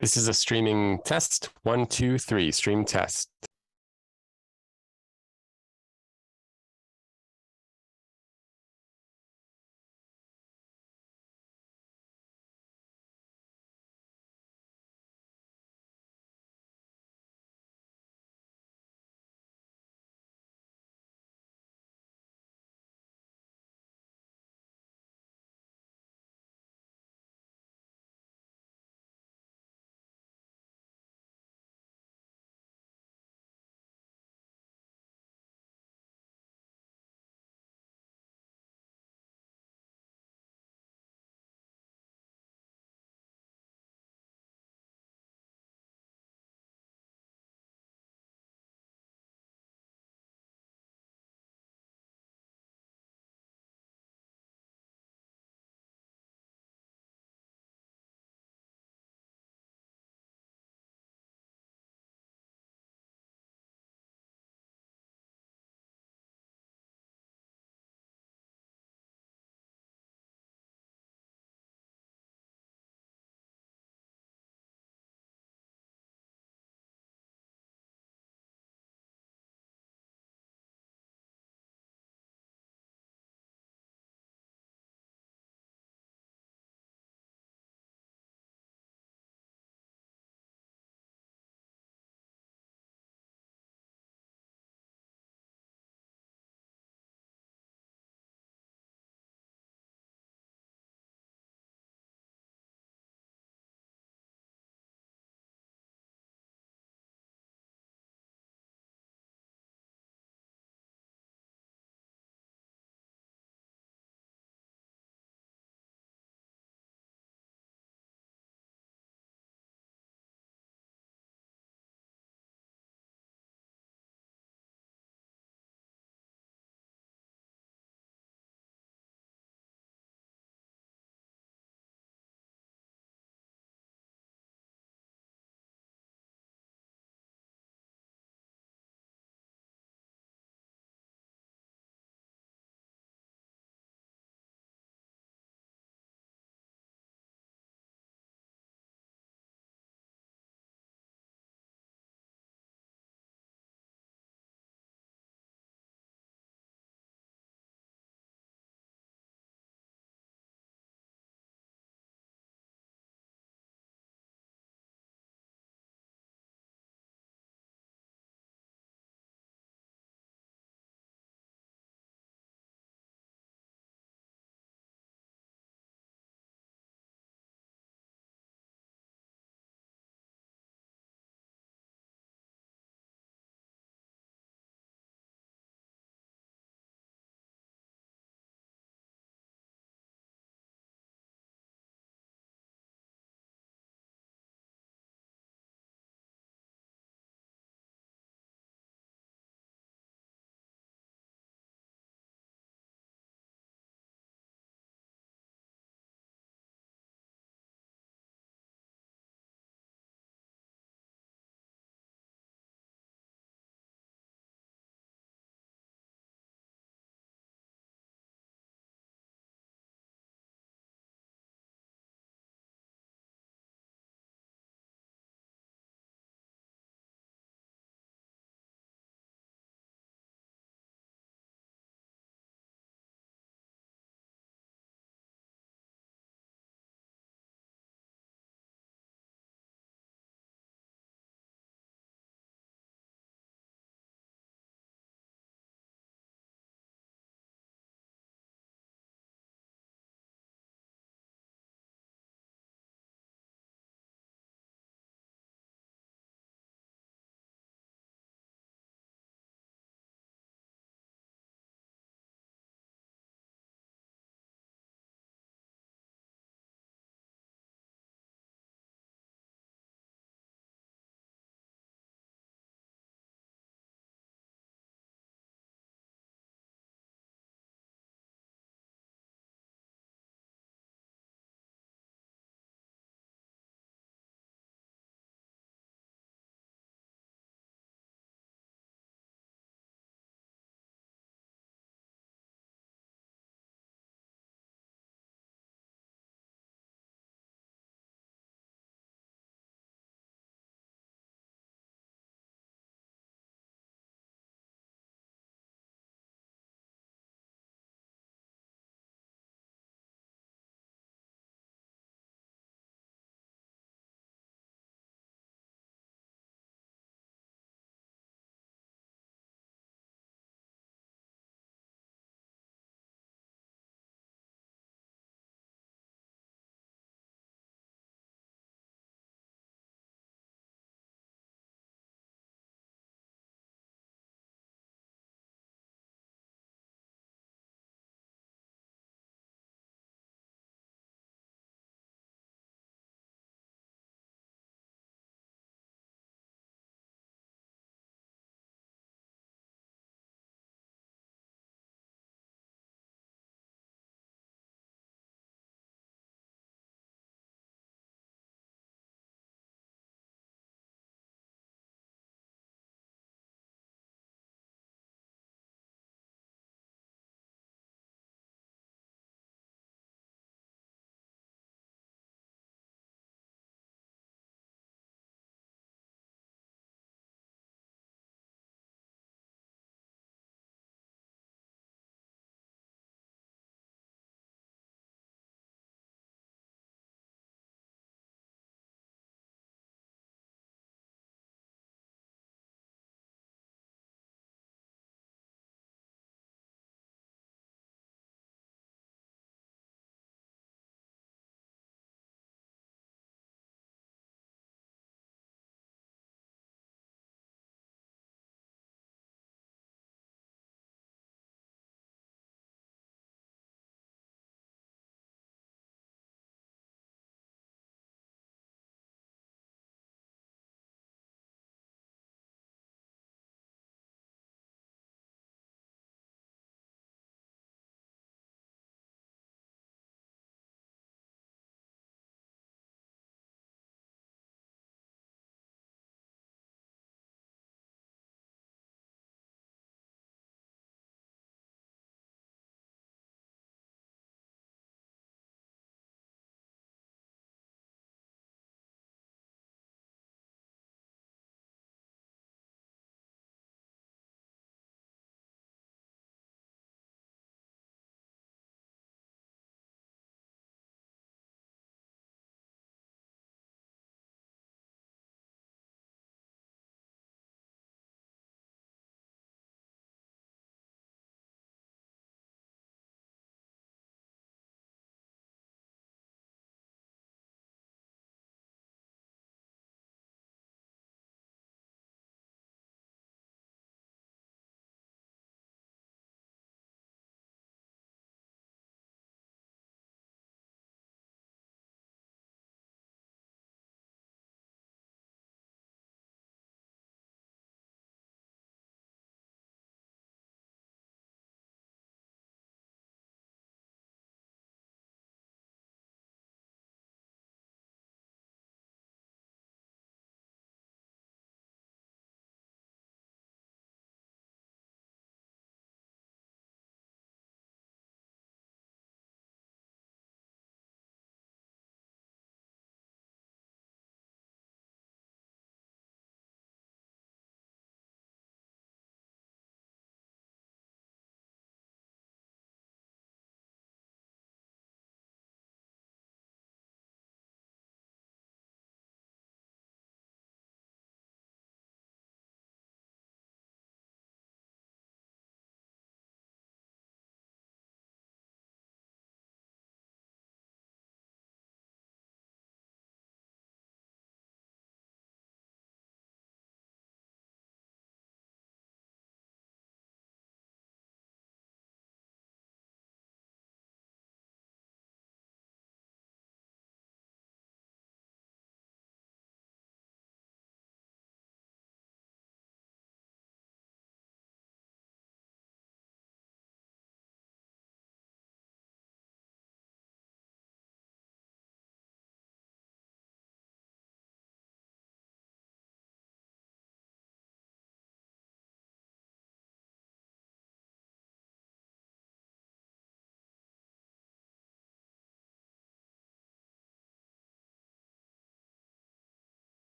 This is a streaming test. 1, 2, 3, stream test.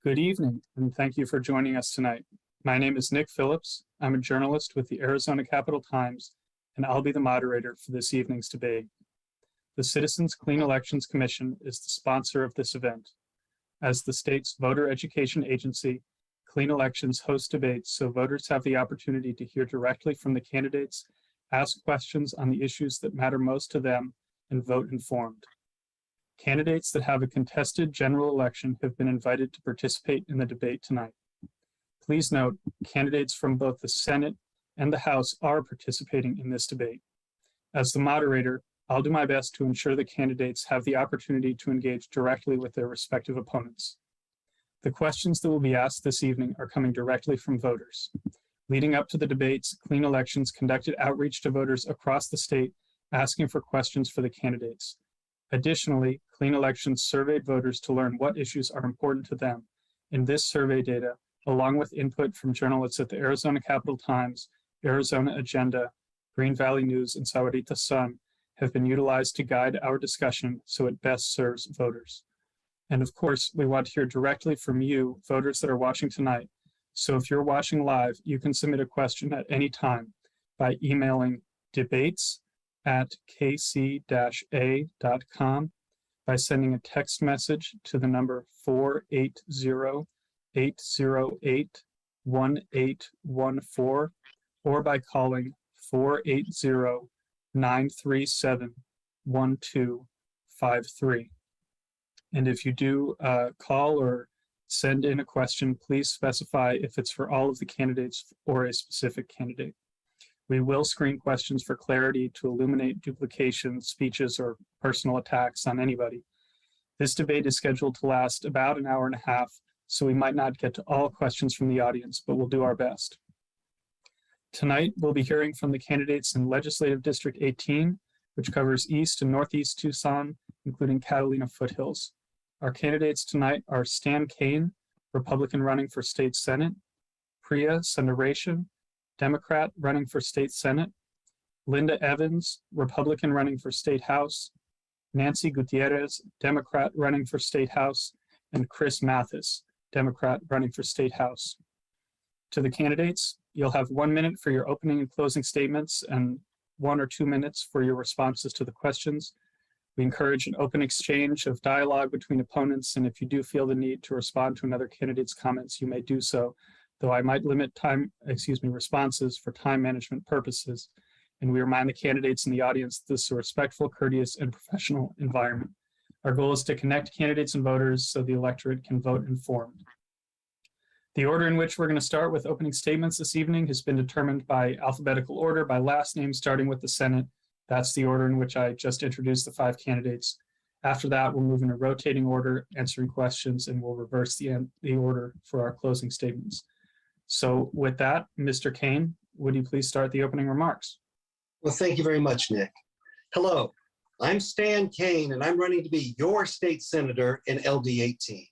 Good evening, and thank you for joining us tonight. My name is Nick Phillips. I'm a journalist with the Arizona Capitol Times, and I'll be the moderator for this evening's debate. The Citizens Clean Elections Commission is the sponsor of this event. As the state's voter education agency, Clean Elections hosts debates so voters have the opportunity to hear directly from the candidates, ask questions on the issues that matter most to them, and vote informed. Candidates that have a contested general election have been invited to participate in the debate tonight. Please note, candidates from both the Senate and the House are participating in this debate. As the moderator, I'll do my best to ensure the candidates have the opportunity to engage directly with their respective opponents. The questions that will be asked this evening are coming directly from voters. Leading up to the debates, Clean Elections conducted outreach to voters across the state, asking for questions for the candidates. Additionally, Clean Elections surveyed voters to learn what issues are important to them. In this survey data, along with input from journalists at the Arizona Capitol Times, Arizona Agenda, Green Valley News, and Sahuarita Sun, have been utilized to guide our discussion so it best serves voters. And of course, we want to hear directly from you, voters that are watching tonight. So if you're watching live, you can submit a question at any time by emailing debates@kc-a.com, by sending a text message to the number 480-808-1814, or by calling 480-937-1253. And if you do call or send in a question, please specify if it's for all of the candidates or a specific candidate. We will screen questions for clarity to illuminate duplication, speeches, or personal attacks on anybody. This debate is scheduled to last about an hour and a half, so we might not get to all questions from the audience, but we'll do our best. Tonight, we'll be hearing from the candidates in Legislative District 18, which covers East and Northeast Tucson, including Catalina Foothills. Our candidates tonight are Stan Kane, Republican running for State Senate, Priya Sundaresan, Democrat running for State Senate, Linda Evans, Republican running for State House, Nancy Gutierrez, Democrat running for State House, and Chris Mathis, Democrat running for State House. To the candidates, you'll have 1 minute for your opening and closing statements and 1 or 2 minutes for your responses to the questions. We encourage an open exchange of dialogue between opponents, and if you do feel the need to respond to another candidate's comments, you may do so, though I might limit responses for time management purposes. And we remind the candidates in the audience that this is a respectful, courteous, and professional environment. Our goal is to connect candidates and voters so the electorate can vote informed. The order in which we're going to start with opening statements this evening has been determined by alphabetical order by last name, starting with the Senate. That's the order in which I just introduced the 5 candidates. After that, we'll move in a rotating order, answering questions, and we'll reverse the order for our closing statements. So with that, Mr. Kane, would you please start the opening remarks? Well, thank you very much, Nick. Hello, I'm Stan Kane, and I'm running to be your state senator in LD18.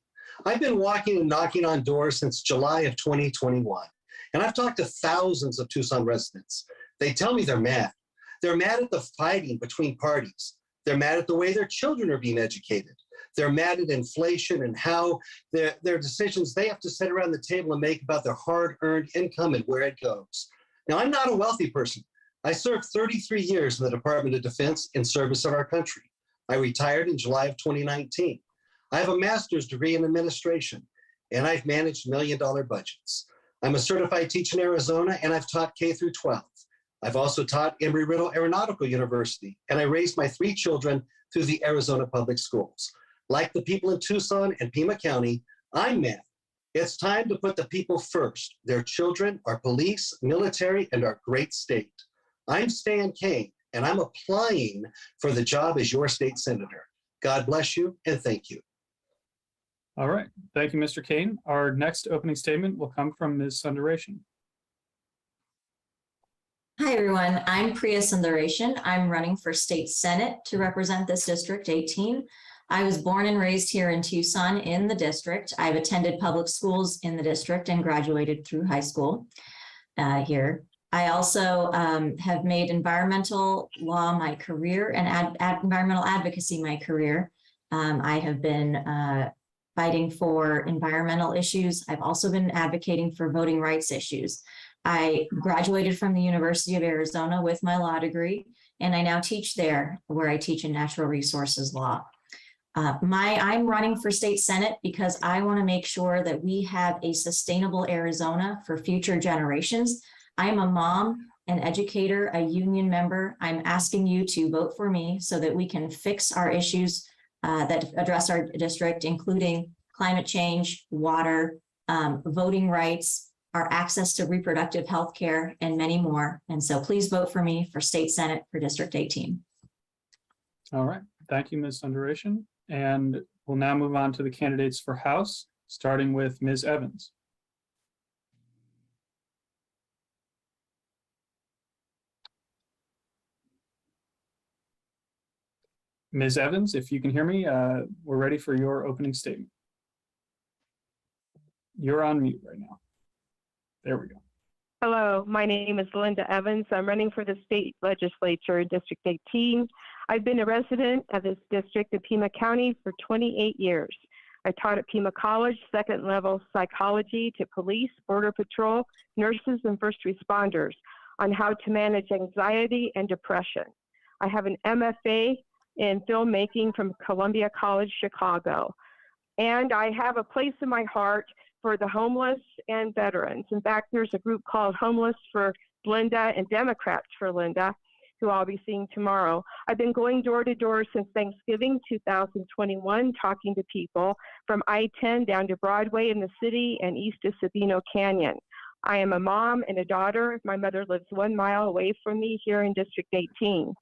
I've been walking and knocking on doors since July of 2021, and I've talked to thousands of Tucson residents. They tell me they're mad. They're mad at the fighting between parties. They're mad at the way their children are being educated. They're mad at inflation and how their decisions they have to sit around the table and make about their hard-earned income and where it goes. Now, I'm not a wealthy person. I served 33 years in the Department of Defense in service of our country. I retired in July of 2019. I have a master's degree in administration, and I've managed million-dollar budgets. I'm a certified teacher in Arizona, and I've taught K through 12. I've also taught Embry-Riddle Aeronautical University, and I raised my 3 children through the Arizona Public Schools. Like the people in Tucson and Pima County, I'm mad. It's time to put the people first, their children, our police, military, and our great state. I'm Stan Kane, and I'm applying for the job as your state senator. God bless you, and thank you. All right. Thank you, Mr. Kane. Our next opening statement will come from Ms. Sundaresan. Hi, everyone. I'm Priya Sundaresan. I'm running for State Senate to represent this District 18. I was born and raised here in Tucson in the district. I've attended public schools in the district and graduated through high school here. I also have made environmental law my career and environmental advocacy my career. I have been fighting for environmental issues. I've also been advocating for voting rights issues. I graduated from the University of Arizona with my law degree, and I now teach there, where I teach in natural resources law. I'm running for state senate because I want to make sure that we have a sustainable Arizona for future generations. I am a mom, an educator, a union member. I'm asking you to vote for me so that we can fix our issues that address our district, including climate change, water, voting rights, our access to reproductive health care, and many more. And so please vote for me for state senate for District 18. All right. Thank you, Ms. Sundaration. And we'll now move on to the candidates for House, starting with Ms. Evans. Ms. Evans, if you can hear me, we're ready for your opening statement. You're on mute right now. There we go. Hello, my name is Linda Evans. I'm running for the state legislature in District 18. I've been a resident of this district in Pima County for 28 years. I taught at Pima College, second level psychology to police, border patrol, nurses, and first responders on how to manage anxiety and depression. I have an MFA in filmmaking from Columbia College, Chicago. And I have a place in my heart for the homeless and veterans. In fact, there's a group called Homeless for Linda and Democrats for Linda, who I'll be seeing tomorrow. I've been going door to door since Thanksgiving 2021, talking to people from I-10 down to Broadway in the city and east to Sabino Canyon. I am a mom and a daughter. My mother lives 1 mile away from me here in District 18.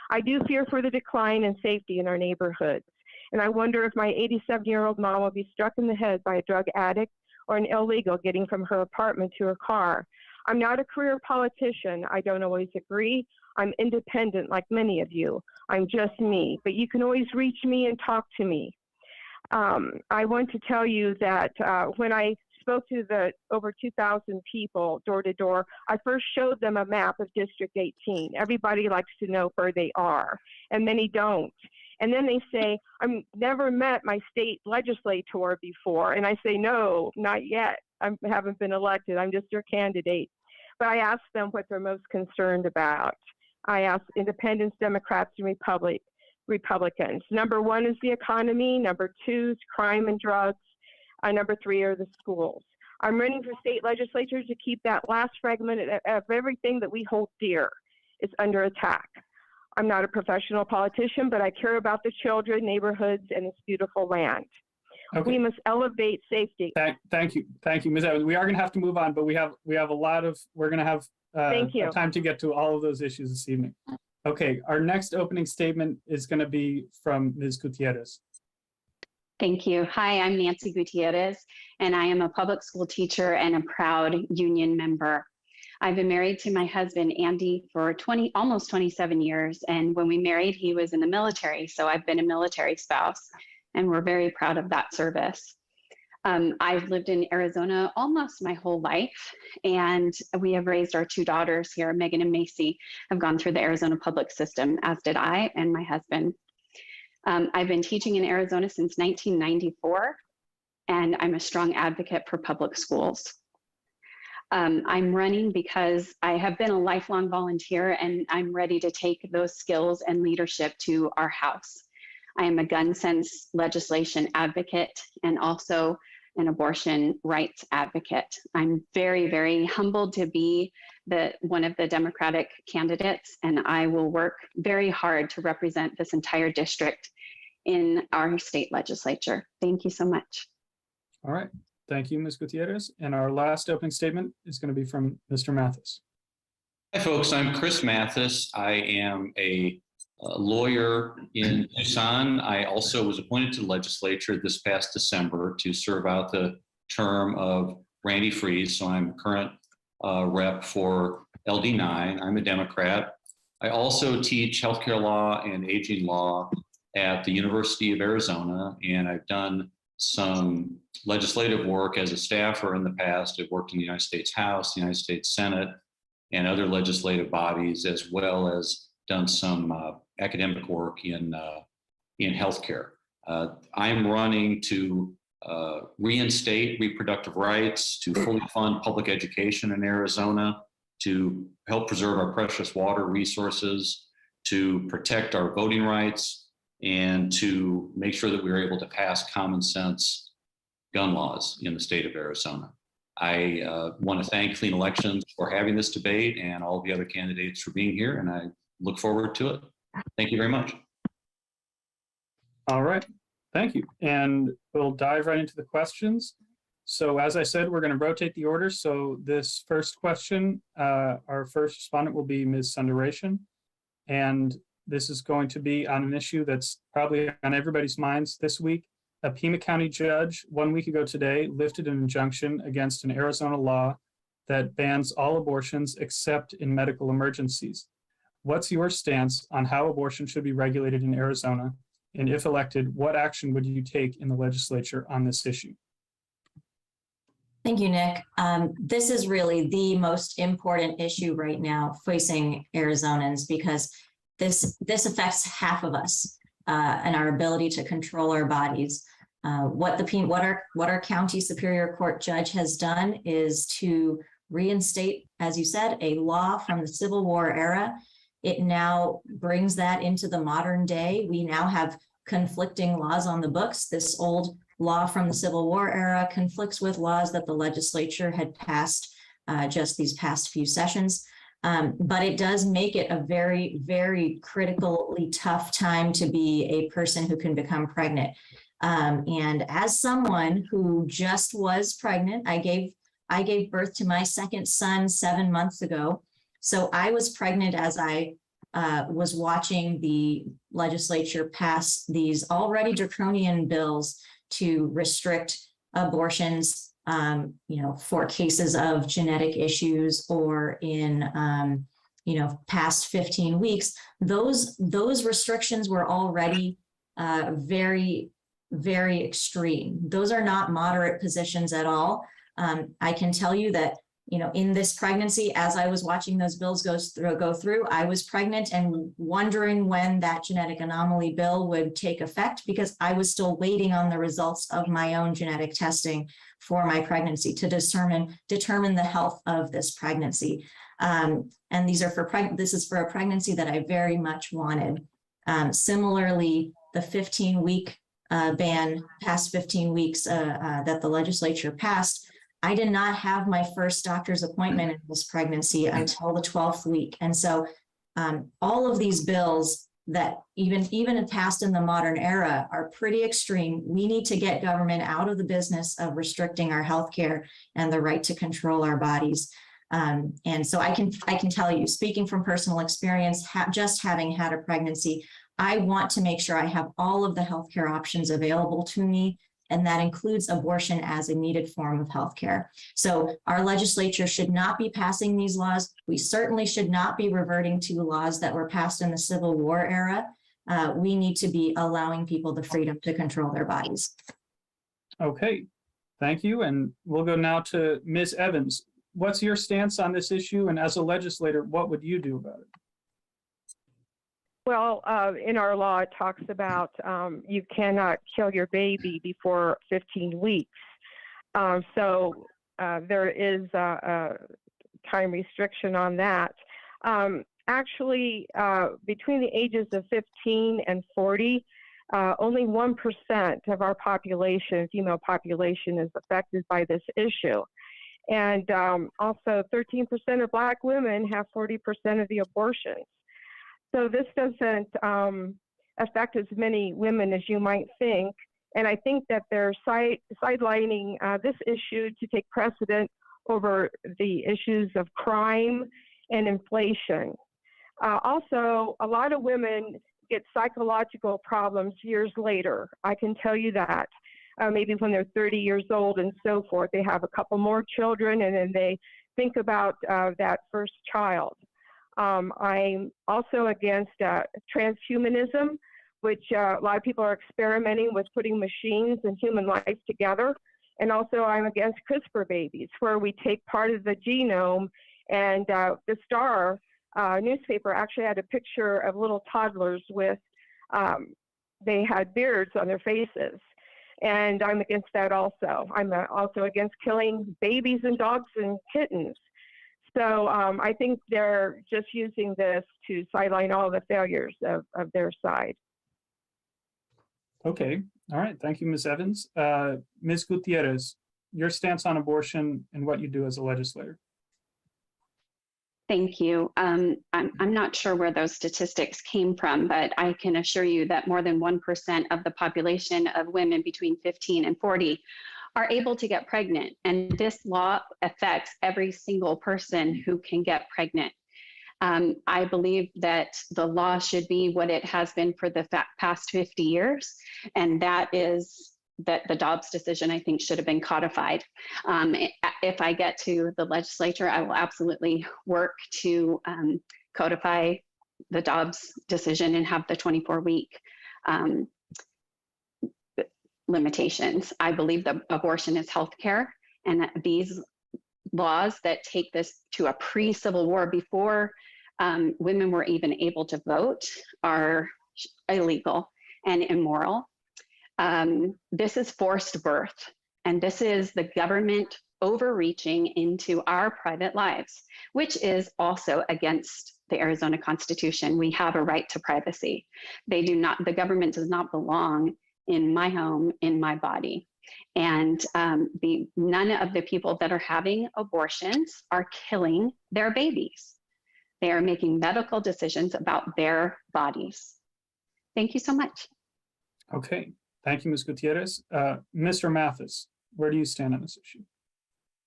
I do fear for the decline in safety in our neighborhoods. And I wonder if my 87-year-old mom will be struck in the head by a drug addict or an illegal getting from her apartment to her car. I'm not a career politician. I don't always agree. I'm independent like many of you. I'm just me, but you can always reach me and talk to me. I want to tell you that when I spoke to the over 2,000 people door to door, I first showed them a map of District 18. Everybody likes to know where they are, and many don't. And then they say, I've never met my state legislator before. And I say, no, not yet. I haven't been elected. I'm just your candidate. But I ask them what they're most concerned about. I ask independents, Democrats, and Republicans. Number 1 is the economy. Number 2 is crime and drugs. Number 3 are the schools. I'm running for state legislature to keep that last fragment of everything that we hold dear. It's under attack. I'm not a professional politician, but I care about the children, neighborhoods, and this beautiful land. Okay. We must elevate safety. Thank you, Ms. Evans. We are going to have to move on, but we have a lot of. We're going to have time to get to all of those issues this evening. Okay, our next opening statement is going to be from Ms. Gutierrez. Thank you. Hi, I'm Nancy Gutierrez, and I am a public school teacher and a proud union member. I've been married to my husband, Andy, for almost 27 years. And when we married, he was in the military. So I've been a military spouse, and we're very proud of that service. I've lived in Arizona almost my whole life, and we have raised our 2 daughters here. Megan and Macy have gone through the Arizona public system, as did I and my husband. I've been teaching in Arizona since 1994, and I'm a strong advocate for public schools. I'm running because I have been a lifelong volunteer, and I'm ready to take those skills and leadership to our House. I am a gun sense legislation advocate and also an abortion rights advocate. I'm very, very humbled to be one of the Democratic candidates, and I will work very hard to represent this entire district in our state legislature. Thank you so much. All right. Thank you, Ms. Gutierrez. And our last opening statement is going to be from Mr. Mathis. Hi, folks. I'm Chris Mathis. I am a lawyer in Tucson. I also was appointed to the legislature this past December to serve out the term of Randy Freeze. So I'm current rep for LD9. I'm a Democrat. I also teach healthcare law and aging law at the University of Arizona, and I've done some legislative work as a staffer in the past. I've worked in the United States House, the United States Senate, and other legislative bodies, as well as done some academic work in healthcare. I'm running to reinstate reproductive rights, to fully fund public education in Arizona, to help preserve our precious water resources, to protect our voting rights, and to make sure that we were able to pass common sense gun laws in the state of Arizona. I want to thank Clean Elections for having this debate and all the other candidates for being here, and I look forward to it. Thank you very much. All right, thank you. And we'll dive right into the questions. So as I said, we're going to rotate the order. So this first question, our first respondent will be Ms. Sundaration. And this is going to be on an issue that's probably on everybody's minds this week. A Pima County judge 1 week ago today lifted an injunction against an Arizona law that bans all abortions except in medical emergencies. What's your stance on how abortion should be regulated in Arizona? And if elected, what action would you take in the legislature on this issue? Thank you, Nick. This is really the most important issue right now facing Arizonans because this affects half of us and our ability to control our bodies. What our county superior court judge has done is to reinstate, as you said, a law from the Civil War era. It now brings that into the modern day. We now have conflicting laws on the books. This old law from the Civil War era conflicts with laws that the legislature had passed just these past few sessions. But it does make it a very, very critically tough time to be a person who can become pregnant. And as someone who just was pregnant, I gave birth to my second son 7 months ago. So I was pregnant as I was watching the legislature pass these already draconian bills to restrict abortions, for cases of genetic issues or in, past 15 weeks. Those restrictions were already very, very extreme. Those are not moderate positions at all. I can tell you that, in this pregnancy, as I was watching those bills go through, I was pregnant and wondering when that genetic anomaly bill would take effect because I was still waiting on the results of my own genetic testing for my pregnancy to determine the health of this pregnancy. And this is for a pregnancy that I very much wanted. Similarly, the 15-week ban, past 15 weeks that the legislature passed, I did not have my first doctor's appointment in this pregnancy until the 12th week. And so all of these bills that even passed in the modern era are pretty extreme. We need to get government out of the business of restricting our healthcare and the right to control our bodies. And so I can tell you, speaking from personal experience, just having had a pregnancy, I want to make sure I have all of the healthcare options available to me, and that includes abortion as a needed form of healthcare. So our legislature should not be passing these laws. We certainly should not be reverting to laws that were passed in the Civil War era. We need to be allowing people the freedom to control their bodies. Okay, thank you. And we'll go now to Ms. Evans. What's your stance on this issue? And as a legislator, what would you do about it? Well, in our law, it talks about you cannot kill your baby before 15 weeks. So there is a time restriction on that. Actually, between the ages of 15 and 40, only 1% of our population, female population, is affected by this issue. And also 13% of Black women have 40% of the abortions. So this doesn't affect as many women as you might think. And I think that they're sidelining this issue to take precedent over the issues of crime and inflation. Also, a lot of women get psychological problems years later. I can tell you that. Maybe when they're 30 years old and so forth, they have a couple more children and then they think about that first child. I'm also against transhumanism, which a lot of people are experimenting with putting machines and human life together. And also I'm against CRISPR babies, where we take part of the genome, and the Star newspaper actually had a picture of little toddlers with, they had beards on their faces. And I'm against that also. I'm also against killing babies and dogs and kittens. So I think they're just using this to sideline all the failures of their side. Okay. All right. Thank you, Ms. Evans. Ms. Gutierrez, your stance on abortion and what you do as a legislator. Thank you. I'm not sure where those statistics came from, but I can assure you that more than 1% of the population of women between 15 and 40 are able to get pregnant. And this law affects every single person who can get pregnant. I believe that the law should be what it has been for the past 50 years, and that is that the Dobbs decision, I think, should have been codified. If I get to the legislature, I will absolutely work to codify the Dobbs decision and have the 24-week limitations. I believe that abortion is healthcare, and that these laws that take this to a pre-Civil War, before women were even able to vote, are illegal and immoral. This is forced birth, and this is the government overreaching into our private lives, which is also against the Arizona Constitution. We have a right to privacy. The government does not belong in my home, in my body. And none of the people that are having abortions are killing their babies. They are making medical decisions about their bodies. Thank you so much. Okay. Thank you, Ms. Gutierrez. Mr. Mathis, where do you stand on this issue?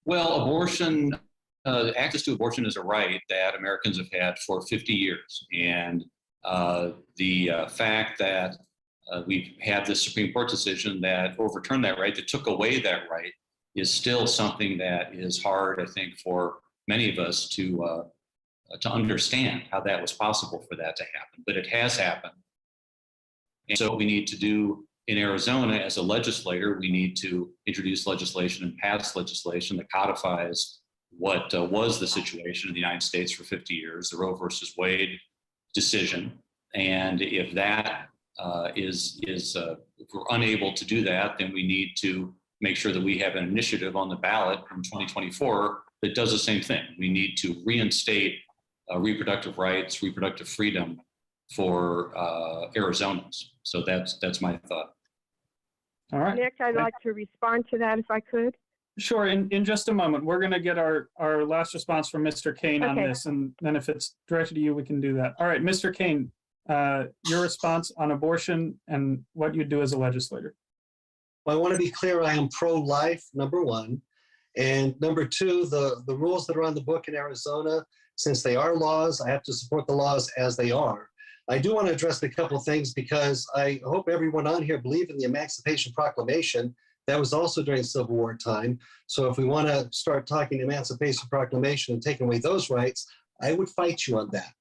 Well, abortion, access to abortion is a right that Americans have had for 50 years. And the fact that we've had this Supreme Court decision that overturned that right, that took away that right, is still something that is hard, I think, for many of us to understand how that was possible for that to happen. But it has happened. And so what we need to do in Arizona as a legislator, we need to introduce legislation and pass legislation that codifies what was the situation in the United States for 50 years, the Roe versus Wade decision. And if that if we're unable to do that, then we need to make sure that we have an initiative on the ballot in 2024 that does the same thing. We need to reinstate reproductive rights, reproductive freedom for Arizonans. So that's my thought. All right. Nick, I'd like to respond to that if I could. Sure. In just a moment, we're going to get our last response from Mr. Kane on this, and then if it's directed to you, we can do that. All right, Mr. Kane, your response on abortion and what you do as a legislator. Well, I want to be clear, I am pro-life, number one. And number two, the rules that are on the book in Arizona, since they are laws, I have to support the laws as they are. I do want to address a couple of things because I hope everyone on here believes in the Emancipation Proclamation. That was also during Civil War time. So if we want to start talking Emancipation Proclamation and taking away those rights, I would fight you on that.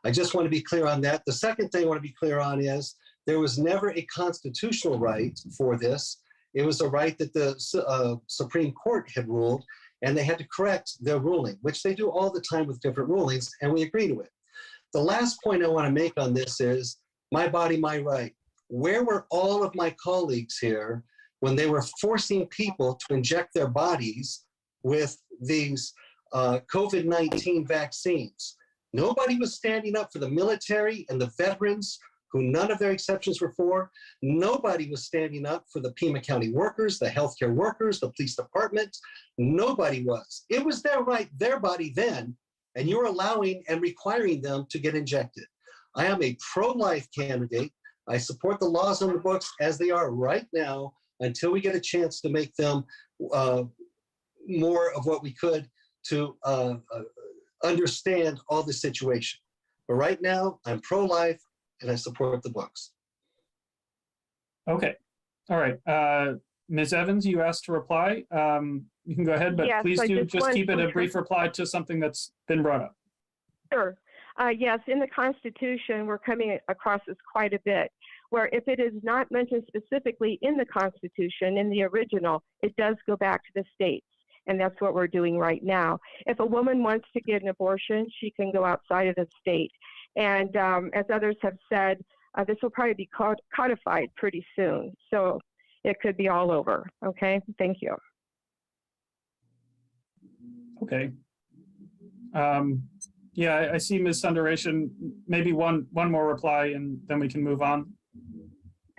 I just want to be clear on that. The second thing I want to be clear on is there was never a constitutional right for this. It was a right that the Supreme Court had ruled, and they had to correct their ruling, which they do all the time with different rulings, and we agree to it. The last point I want to make on this is my body, my right. Where were all of my colleagues here when they were forcing people to inject their bodies with these COVID-19 vaccines? Nobody was standing up for the military and the veterans, who none of their exceptions were for. Nobody was standing up for the Pima County workers, the healthcare workers, the police department. Nobody was. It was their right, their body then, and you're allowing and requiring them to get injected. I am a pro-life candidate. I support the laws on the books as they are right now until we get a chance to make them more of what we could to understand all the situation. But right now, I'm pro-life and I support the books. Okay. All right. Ms. Evans, you asked to reply. You can go ahead, but Yes, please I do just just keep it want a to- brief reply to something that's been brought up. Sure. Yes, in the Constitution, we're coming across this quite a bit, where if it is not mentioned specifically in the Constitution, in the original, it does go back to the states. And that's what we're doing right now. If a woman wants to get an abortion, she can go outside of the state. And as others have said, this will probably be codified pretty soon. So it could be all over. Okay, thank you. Okay. Yeah, I see Ms. Sundaration. Maybe one more reply and then we can move on.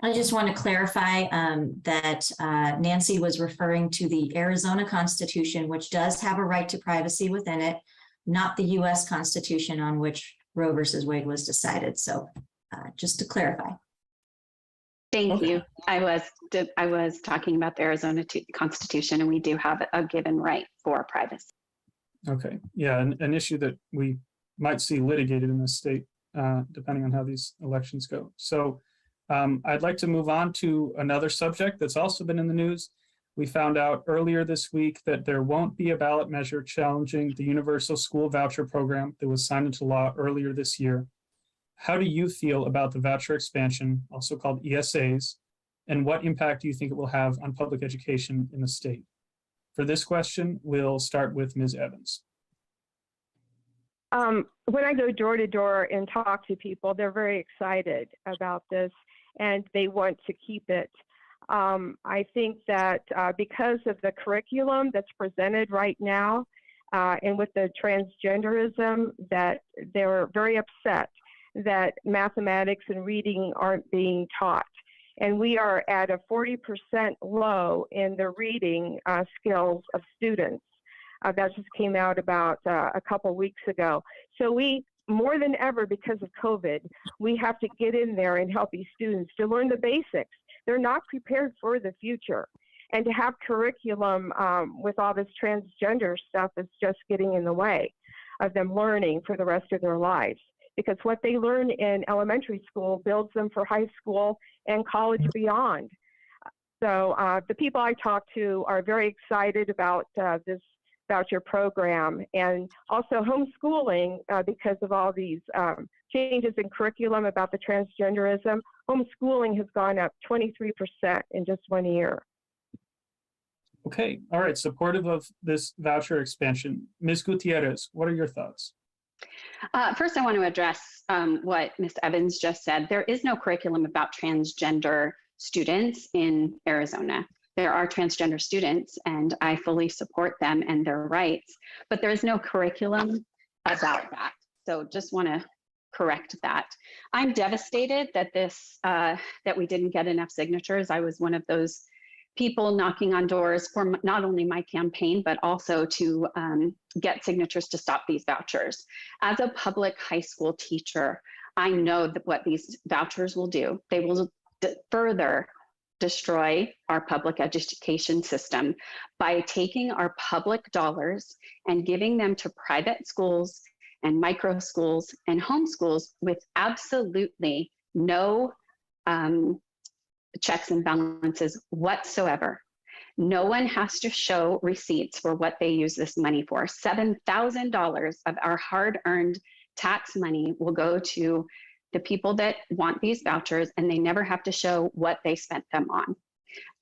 I just want to clarify that Nancy was referring to the Arizona Constitution, which does have a right to privacy within it, not the US Constitution on which Roe versus Wade was decided. So just to clarify. Thank Okay. you. I was talking about the Arizona Constitution, and we do have a given right for privacy. Okay, yeah, an issue that we might see litigated in this state, depending on how these elections go. So I'd like to move on to another subject that's also been in the news. We found out earlier this week that there won't be a ballot measure challenging the universal school voucher program that was signed into law earlier this year. How do you feel about the voucher expansion, also called ESAs, and what impact do you think it will have on public education in the state? For this question, we'll start with Ms. Evans. When I go door to door and talk to people, they're very excited about this and they want to keep it. I think that because of the curriculum that's presented right now and with the transgenderism, that they're very upset that mathematics and reading aren't being taught. And we are at a 40% low in the reading skills of students. That just came out about a couple weeks ago. So we, more than ever because of COVID, we have to get in there and help these students to learn the basics. They're not prepared for the future. And to have curriculum with all this transgender stuff is just getting in the way of them learning for the rest of their lives. Because what they learn in elementary school builds them for high school and college beyond. So the people I talk to are very excited about this voucher program, and also homeschooling because of all these changes in curriculum about the transgenderism. Homeschooling has gone up 23% in just 1 year. Okay, all right, supportive of this voucher expansion. Ms. Gutierrez, what are your thoughts? First, I want to address what Ms. Evans just said. There is no curriculum about transgender students in Arizona. There are transgender students, and I fully support them and their rights, but there is no curriculum about that. So just want to correct that. I'm devastated that that we didn't get enough signatures. I was one of those people knocking on doors for not only my campaign, but also to get signatures to stop these vouchers. As a public high school teacher, I know that what these vouchers will do. They will further destroy our public education system by taking our public dollars and giving them to private schools and micro schools and homeschools with absolutely no checks and balances whatsoever. No one has to show receipts for what they use this money for. $7,000 of our hard-earned tax money will go to the people that want these vouchers, and they never have to show what they spent them on.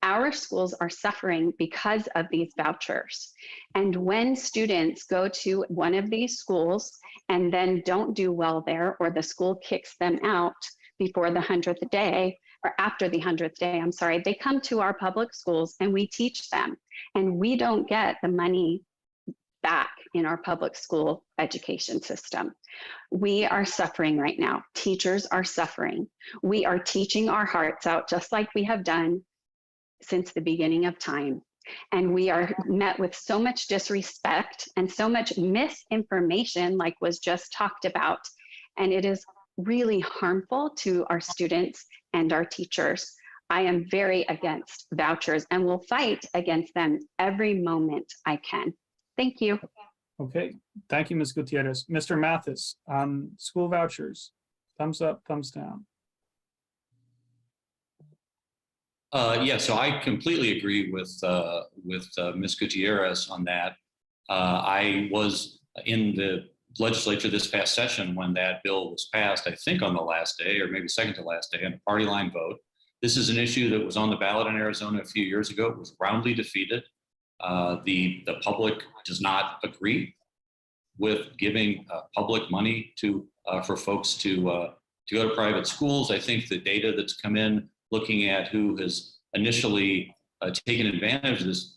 Our schools are suffering because of these vouchers. And when students go to one of these schools and then don't do well there, or the school kicks them out before the 100th day, or after the 100th day, I'm sorry, they come to our public schools and we teach them, and we don't get the money back in our public school education system. We are suffering right now. Teachers are suffering. We are teaching our hearts out, just like we have done since the beginning of time. And we are met with so much disrespect and so much misinformation, like was just talked about. And it is really harmful to our students and our teachers. I am very against vouchers and will fight against them every moment I can. Thank you. Okay, thank you, Ms. Gutierrez. Mr. Mathis, on school vouchers, thumbs up, thumbs down. Yeah, so I completely agree with Ms. Gutierrez on that. I was in the legislature this past session when that bill was passed, I think on the last day, or maybe second to last day, on a party line vote. This is an issue that was on the ballot in Arizona a few years ago. It was roundly defeated. The public does not agree with giving public money to for folks to go to private schools. I think the data that's come in looking at who has initially taken advantage of this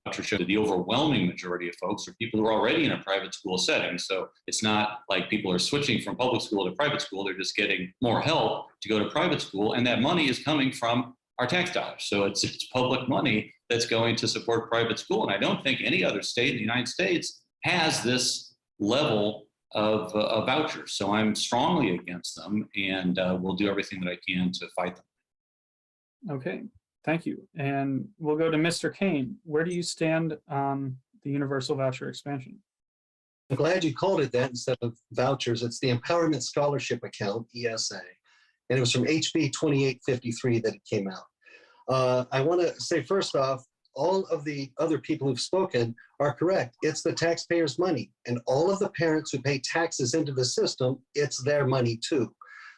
voucher show that the overwhelming majority of folks are people who are already in a private school setting. So it's not like people are switching from public school to private school. They're just getting more help to go to private school. And that money is coming from our tax dollars. So it's public money that's going to support private school. And I don't think any other state in the United States has this level of vouchers. So I'm strongly against them, and will do everything that I can to fight them. Okay, thank you. And we'll go to Mr. Kane. Where do you stand on the universal voucher expansion? I'm glad you called it that instead of vouchers. It's the Empowerment Scholarship Account, ESA. And it was from HB 2853 that it came out. I want to say, first off, all of the other people who've spoken are correct. It's the taxpayers' money. And all of the parents who pay taxes into the system, it's their money too.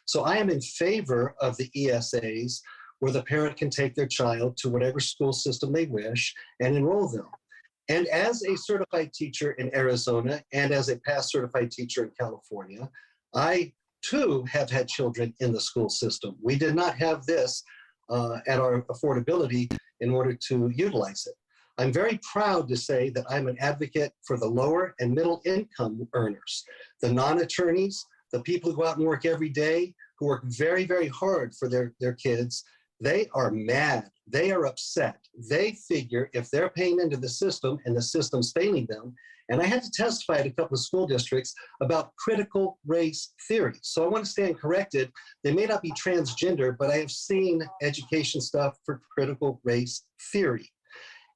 So I am in favor of the ESAs, where the parent can take their child to whatever school system they wish and enroll them. And as a certified teacher in Arizona and as a past certified teacher in California, I too have had children in the school system. We did not have this at our affordability in order to utilize it. I'm very proud to say that I'm an advocate for the lower and middle income earners, the non-attorneys, the people who go out and work every day, who work very, very hard for their kids. They are mad. They are upset. They figure if they're paying into the system and the system's failing them, and I had to testify at a couple of school districts about critical race theory. So I want to stand corrected. They may not be transgender, but I have seen education stuff for critical race theory.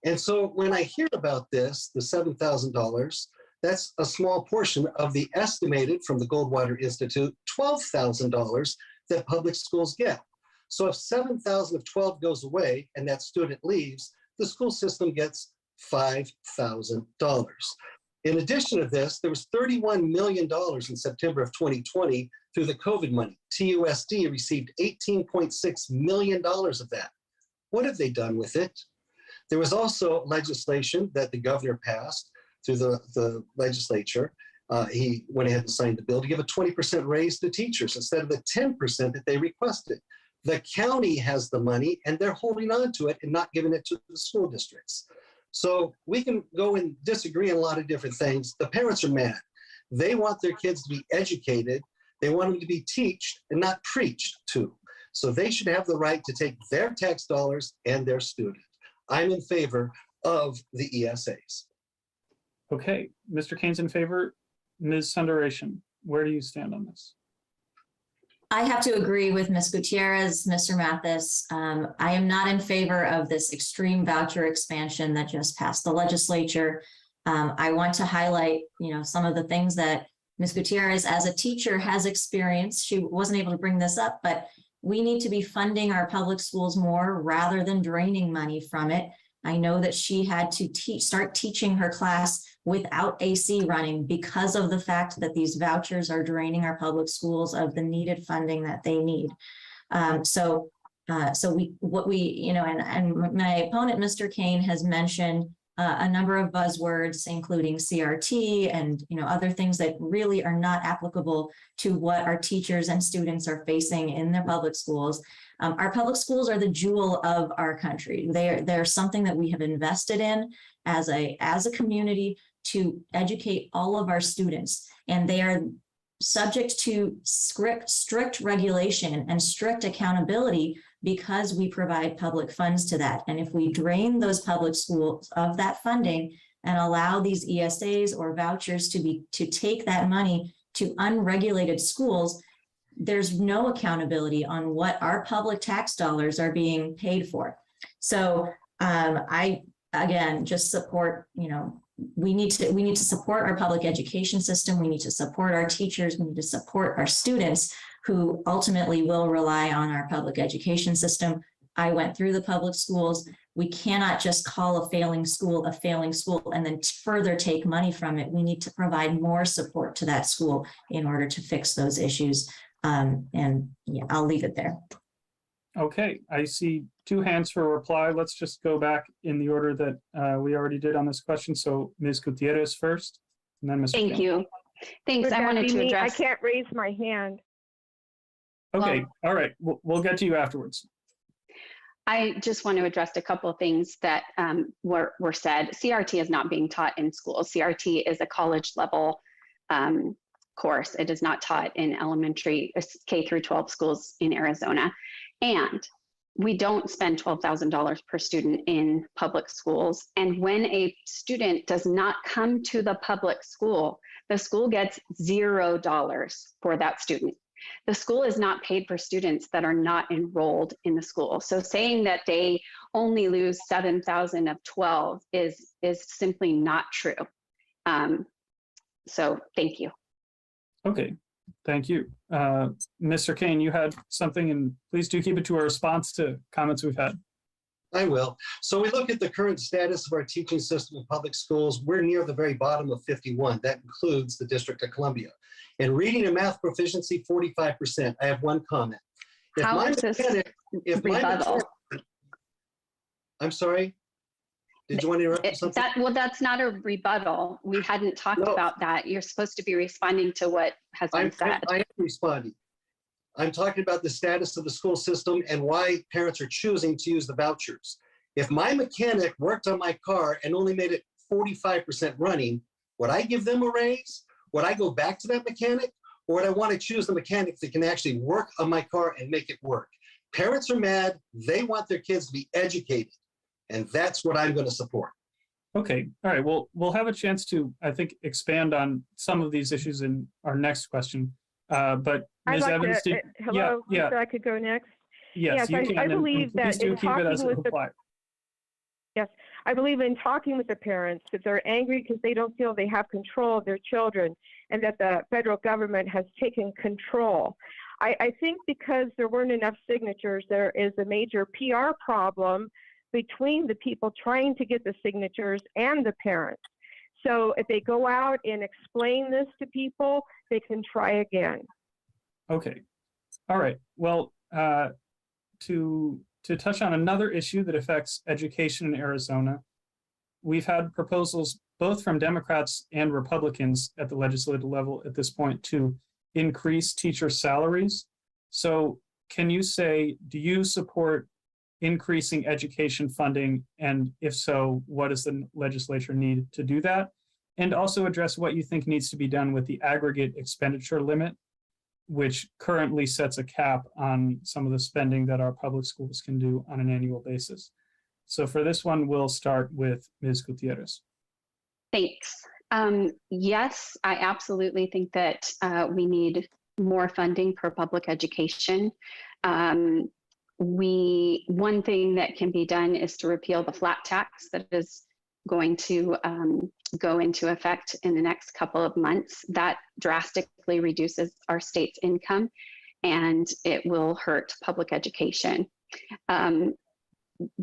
And so when I hear about this, the $7,000, that's a small portion of the estimated from the Goldwater Institute, $12,000 that public schools get. So if 7,000 of 12 goes away and that student leaves, the school system gets $5,000. In addition to this, there was $31 million in September of 2020 through the COVID money. TUSD received $18.6 million of that. What have they done with it? There was also legislation that the governor passed through the legislature. He went ahead and signed the bill to give a 20% raise to teachers instead of the 10% that they requested. The county has the money and they're holding on to it and not giving it to the school districts. So we can go and disagree on a lot of different things. The parents are mad. They want their kids to be educated. They want them to be taught and not preached to. So they should have the right to take their tax dollars and their student. I'm in favor of the ESAs. Okay, Mr. Kane's in favor. Ms. Sundaration, where do you stand on this? I have to agree with Ms. Gutierrez, Mr. Mathis. I am not in favor of this extreme voucher expansion that just passed the legislature. I want to highlight, some of the things that Ms. Gutierrez as a teacher has experienced. She wasn't able to bring this up, but we need to be funding our public schools more rather than draining money from it. I know that she had to start teaching her class without AC running because of the fact that these vouchers are draining our public schools of the needed funding that they need. And my opponent, Mr. Kane, has mentioned a number of buzzwords, including CRT and other things that really are not applicable to what our teachers and students are facing in their public schools. Our public schools are the jewel of our country. They're something that we have invested in as a community to educate all of our students, and they are subject to strict regulation and strict accountability because we provide public funds to that. And if we drain those public schools of that funding and allow these ESAs or vouchers to take that money to unregulated schools, there's no accountability on what our public tax dollars are being paid for. So I, again, just support, we need to support our public education system. We need to support our teachers. We need to support our students who ultimately will rely on our public education system. I went through the public schools. We cannot just call a failing school and then further take money from it. We need to provide more support to that school in order to fix those issues. I'll leave it there. Okay, I see two hands for a reply. Let's just go back in the order that we already did on this question. So Ms. Gutierrez first, and then Mr. Thank Kane. you. Thanks. I wanted to address. I can't raise my hand. Okay, all right, we'll get to you afterwards. I just want to address a couple of things that were said. CRT is not being taught in schools. CRT is a college level course. It is not taught in elementary K through 12 schools in Arizona. And we don't spend $12,000 per student in public schools. And when a student does not come to the public school, the school gets $0 for that student. The school is not paid for students that are not enrolled in the school. So saying that they only lose 7,000 of 12 is simply not true. So thank you. Okay, thank you. Mr. Kane, you had something, and please do keep it to a response to comments we've had. I will. So we look at the current status of our teaching system in public schools. We're near the very bottom of 51. That includes the District of Columbia. In reading and math proficiency, 45%. I have one comment. How is this rebuttal? I'm sorry? Did you want to interrupt something? Well, that's not a rebuttal. We hadn't talked about that. You're supposed to be responding to what has been said. I am responding. I'm talking about the status of the school system and why parents are choosing to use the vouchers. If my mechanic worked on my car and only made it 45% running, would I give them a raise? Would I go back to that mechanic? Or would I want to choose the mechanic that can actually work on my car and make it work? Parents are mad. They want their kids to be educated. And that's what I'm going to support. Okay, all right. Well, we'll have a chance to, I think, expand on some of these issues in our next question. But Ms. Evans, hello, yeah. so I could go next? Yes, you can. I believe that please do keep it as a reply. Yes, I believe in talking with the parents that they're angry because they don't feel they have control of their children and that the federal government has taken control. I think because there weren't enough signatures, there is a major PR problem between the people trying to get the signatures and the parents. So if they go out and explain this to people, they can try again. Okay. All right. Well, to touch on another issue that affects education in Arizona, we've had proposals both from Democrats and Republicans at the legislative level at this point to increase teacher salaries. So can you say, do you support increasing education funding? And if so, what does the legislature need to do that? And also address what you think needs to be done with the aggregate expenditure limit, which currently sets a cap on some of the spending that our public schools can do on an annual basis. So for this one, we'll start with Ms. Gutierrez. Thanks. Yes, I absolutely think that we need more funding for public education. One thing that can be done is to repeal the flat tax that is going to go into effect in the next couple of months. That drastically reduces our state's income and it will hurt public education.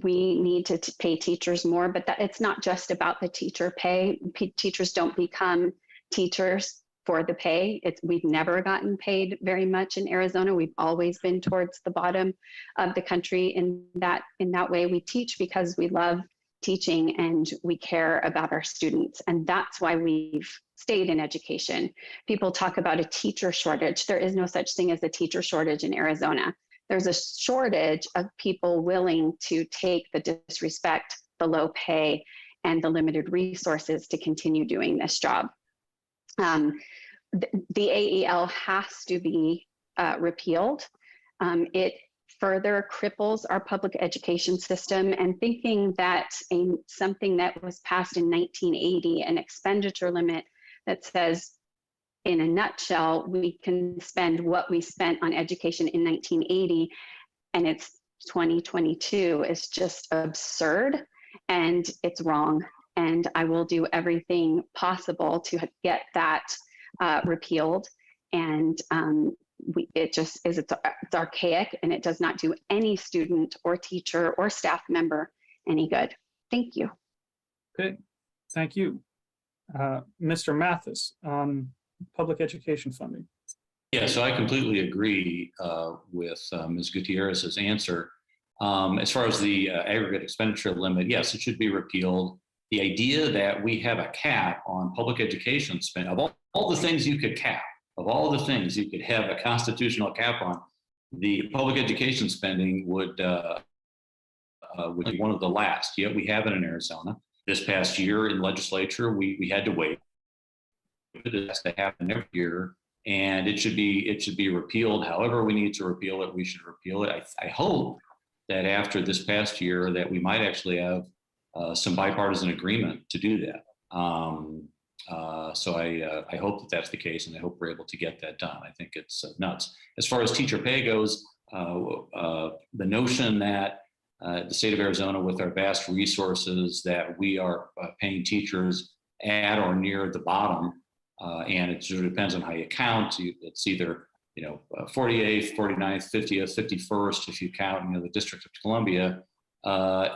We need to pay teachers more, but it's not just about the teacher pay. Teachers don't become teachers for the pay. We've never gotten paid very much in Arizona. We've always been towards the bottom of the country in that way. We teach because we love teaching and we care about our students. And that's why we've stayed in education. People talk about a teacher shortage. There is no such thing as a teacher shortage in Arizona. There's a shortage of people willing to take the disrespect, the low pay, and the limited resources to continue doing this job. The AEL has to be repealed. It further cripples our public education system, and thinking that something that was passed in 1980, an expenditure limit that says, in a nutshell, we can spend what we spent on education in 1980 and it's 2022 is just absurd and it's wrong. And I will do everything possible to get that repealed. And it's archaic and it does not do any student or teacher or staff member any good. Thank you. Okay, thank you. Mr. Mathis, on public education funding. Yeah, so I completely agree with Ms. Gutierrez's answer. As far as the aggregate expenditure limit, yes, it should be repealed. The idea that we have a cap on public education spend, of all the things you could cap, of all the things you could have a constitutional cap on, the public education spending would would be one of the last. Yet we have it in Arizona. This past year in legislature, we had to wait. It has to happen every year, and it should be repealed. However we need to repeal it, we should repeal it. I hope that after this past year that we might actually have some bipartisan agreement to do that. So I hope that that's the case, and I hope we're able to get that done. I think it's nuts. As far as teacher pay goes, the notion that the state of Arizona, with our vast resources, that we are paying teachers at or near the bottom, and it sort of depends on how you count. It's either 48th, 49th, 50th, 51st if you count the District of Columbia,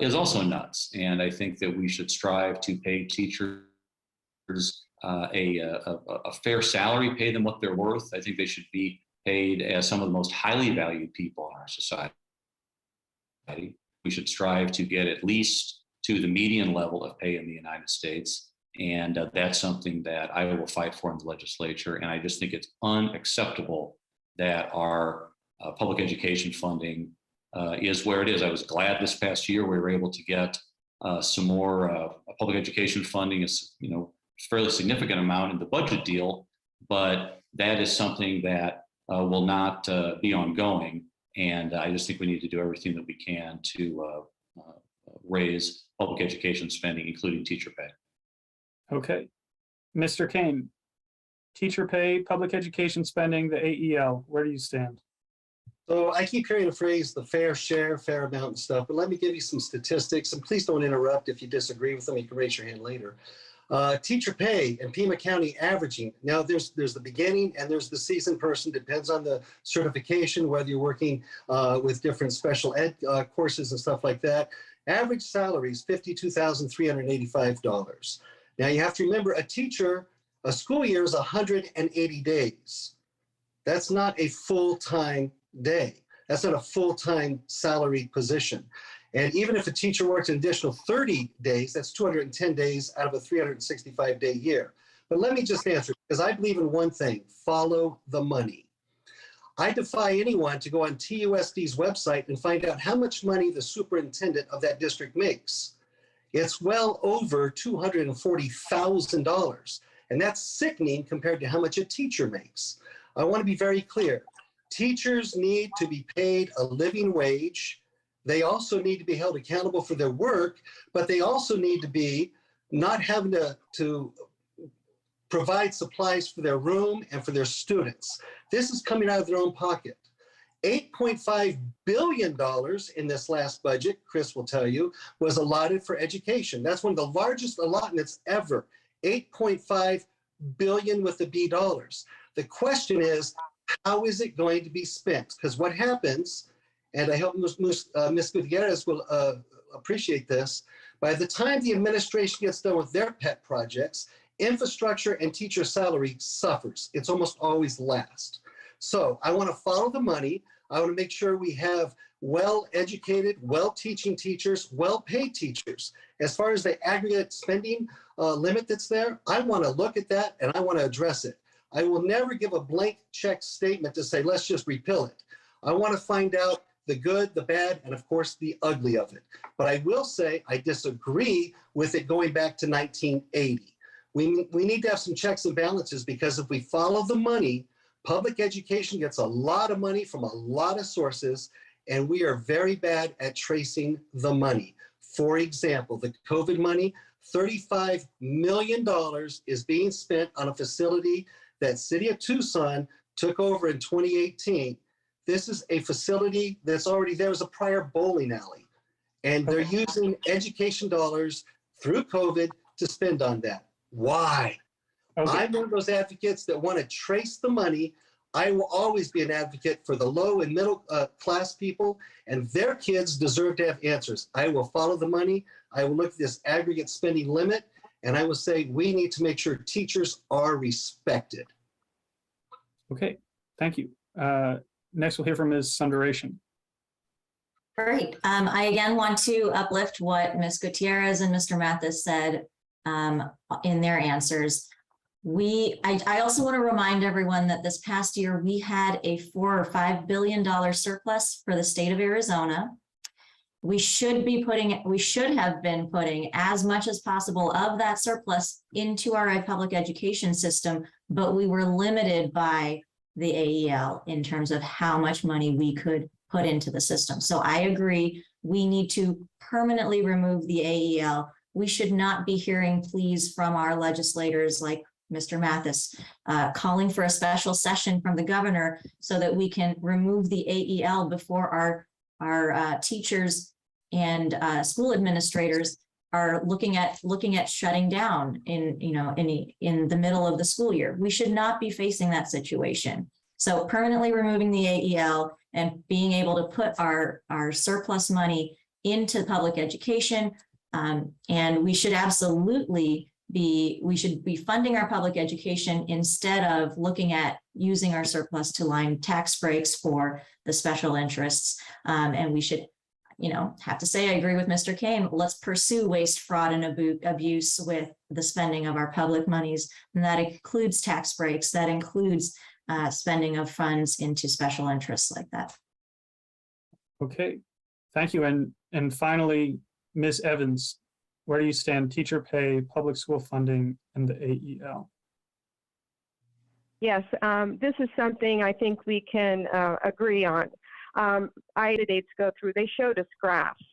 is also nuts. And I think that we should strive to pay teachers a fair salary, pay them what they're worth. I think they should be paid as some of the most highly valued people in our society. We should strive to get at least to the median level of pay in the United States. And that's something that I will fight for in the legislature. And I just think it's unacceptable that our public education funding is where it is. I was glad this past year we were able to get some more public education funding, is fairly significant amount in the budget deal, but that is something that will not be ongoing. And I just think we need to do everything that we can to raise public education spending, including teacher pay. Okay. Mr. Kane, teacher pay, public education spending, the AEL, where do you stand? So I keep hearing the phrase, the fair share, fair amount and stuff, but let me give you some statistics, and please don't interrupt. If you disagree with them, you can raise your hand later. Teacher pay in Pima County averaging. Now there's the beginning and there's the seasoned person, depends on the certification, whether you're working with different special ed courses and stuff like that. Average salary is $52,385. Now you have to remember, a school year is 180 days. That's not a full-time day. That's not a full-time salaried position. And even if a teacher works an additional 30 days, that's 210 days out of a 365-day year. But let me just answer, because I believe in one thing: follow the money. I defy anyone to go on TUSD's website and find out how much money the superintendent of that district makes. It's well over $240,000. And that's sickening compared to how much a teacher makes. I want to be very clear. Teachers need to be paid a living wage. They also need to be held accountable for their work, but they also need to be not having to provide supplies for their room and for their students. This is coming out of their own pocket. $8.5 billion in this last budget, Chris will tell you, was allotted for education. That's one of the largest allotments ever. 8.5 billion with the B dollars. The question is, how is it going to be spent? Because what happens, and I hope Ms. Gutierrez will appreciate this, by the time the administration gets done with their pet projects, infrastructure and teacher salary suffers. It's almost always last. So I want to follow the money. I want to make sure we have well-educated, well-teaching teachers, well-paid teachers. As far as the aggregate spending limit that's there, I want to look at that and I want to address it. I will never give a blank check statement to say, let's just repeal it. I want to find out the good, the bad, and of course the ugly of it. But I will say I disagree with it going back to 1980. We need to have some checks and balances, because if we follow the money, public education gets a lot of money from a lot of sources, and we are very bad at tracing the money. For example, the COVID money, $35 million is being spent on a facility that City of Tucson took over in 2018. This is a facility that's already there as a prior bowling alley, and they're using education dollars through COVID to spend on that. Why? Okay. I'm one of those advocates that want to trace the money. I will always be an advocate for the low and middle class people, and their kids deserve to have answers. I will follow the money. I will look at this aggregate spending limit, and I will say we need to make sure teachers are respected. Okay, thank you. Next, we'll hear from Ms. Sundaration. Great. I again want to uplift what Ms. Gutierrez and Mr. Mathis said in their answers. I also want to remind everyone that this past year we had a $4 or $5 billion surplus for the state of Arizona. we should have been putting as much as possible of that surplus into our public education system, but we were limited by the AEL in terms of how much money we could put into the system. So I agree, we need to permanently remove the AEL. We should not be hearing pleas from our legislators like Mr. Mathis, calling for a special session from the governor so that we can remove the AEL before our teachers and school administrators are looking at shutting down in the middle of the school year. We should not be facing that situation. So permanently removing the AEL and being able to put our surplus money into public education, and we should absolutely be funding our public education instead of looking at using our surplus to line tax breaks for the special interests. And we should, have to say, I agree with Mr. Kane. Let's pursue waste, fraud, and abuse with the spending of our public monies. And that includes tax breaks, that includes spending of funds into special interests like that. Okay, thank you. And finally, Ms. Evans, where do you stand? Teacher pay, public school funding, and the AEL? Yes, this is something I think we can agree on. Candidates go through, they showed us graphs,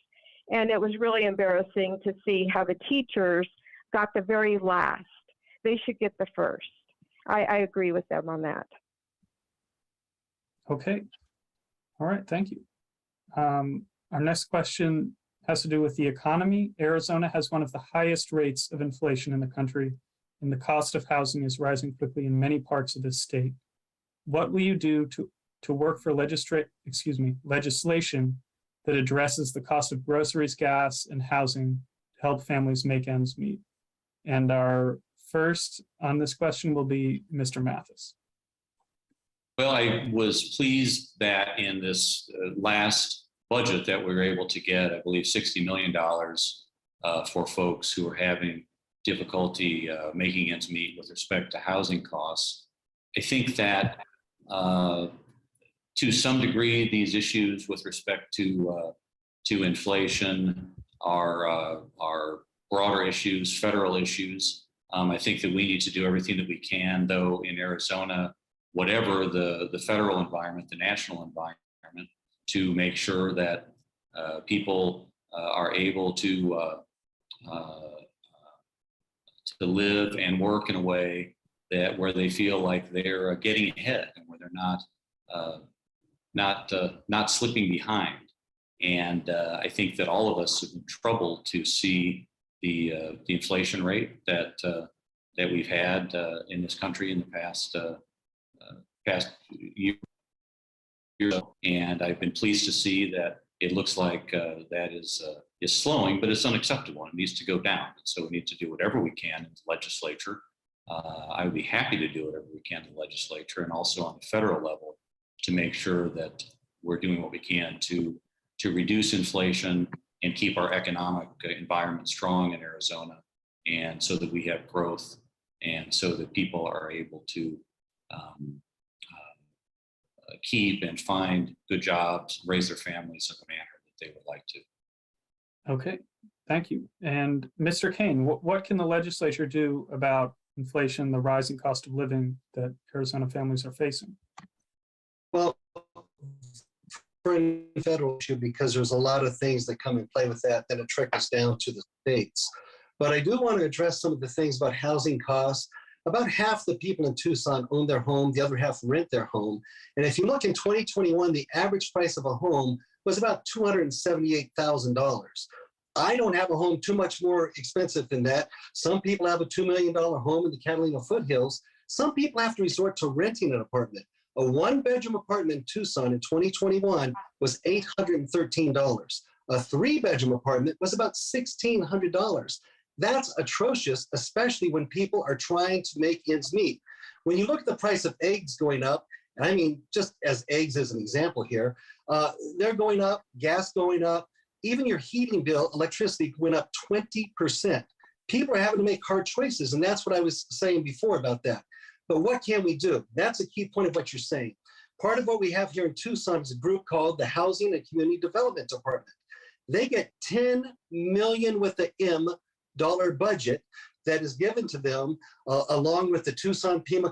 and it was really embarrassing to see how the teachers got the very last. They should get the first. I agree with them on that. Okay, all right, thank you. Our next question has to do with the economy. Arizona has one of the highest rates of inflation in the country, and the cost of housing is rising quickly in many parts of this state. What will you do to work for legislation that addresses the cost of groceries, gas, and housing to help families make ends meet? And our first on this question will be Mr. Mathis. Well, I was pleased that in this last budget that we were able to get, I believe, $60 million for folks who are having difficulty making ends meet with respect to housing costs. I think that to some degree, these issues with respect to inflation are broader issues, federal issues. I think that we need to do everything that we can, though, in Arizona, whatever the federal environment, the national environment, to make sure that people are able to live and work in a way that where they feel like they're getting ahead and where they're not slipping behind. And I think that all of us have been troubled to see the inflation rate that we've had in this country in the past year. And I've been pleased to see that it looks like that is slowing, but it's unacceptable. It needs to go down. So we need to do whatever we can in the legislature. I would be happy to do whatever we can in the legislature and also on the federal level to make sure that we're doing what we can to reduce inflation and keep our economic environment strong in Arizona, and so that we have growth and so that people are able to keep and find good jobs, raise their families in the manner that they would like to. Okay, thank you. And Mr. Kane, what can the legislature do about inflation, the rising cost of living that Arizona families are facing? Well, for a federal issue, because there's a lot of things that come in play with that, then it trickles down to the states. But I do want to address some of the things about housing costs. About half the people in Tucson own their home, the other half rent their home. And if you look in 2021, the average price of a home was about $278,000. I don't have a home too much more expensive than that. Some people have a $2 million home in the Catalina foothills. Some people have to resort to renting an apartment. A one-bedroom apartment in Tucson in 2021 was $813. A three-bedroom apartment was about $1,600. That's atrocious, especially when people are trying to make ends meet. When you look at the price of eggs going up, and I mean, just as eggs as an example here, they're going up, gas going up, even your heating bill, electricity went up 20%. People are having to make hard choices, and that's what I was saying before about that. But what can we do? That's a key point of what you're saying. Part of what we have here in Tucson is a group called the Housing and Community Development Department. They get $10 million with the M dollar budget that is given to them, along with the Tucson Pima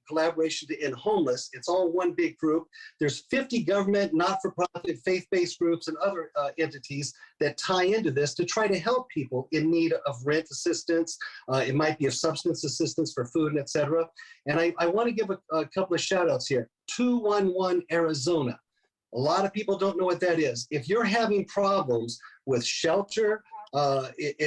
collaboration to end homeless. It's all one big group. There's 50 government, not-for-profit, faith-based groups and other entities that tie into this to try to help people in need of rent assistance. It might be of substance assistance for food, et cetera. And I want to give a couple of shout outs here. 211 Arizona. A lot of people don't know what that is. If you're having problems with shelter,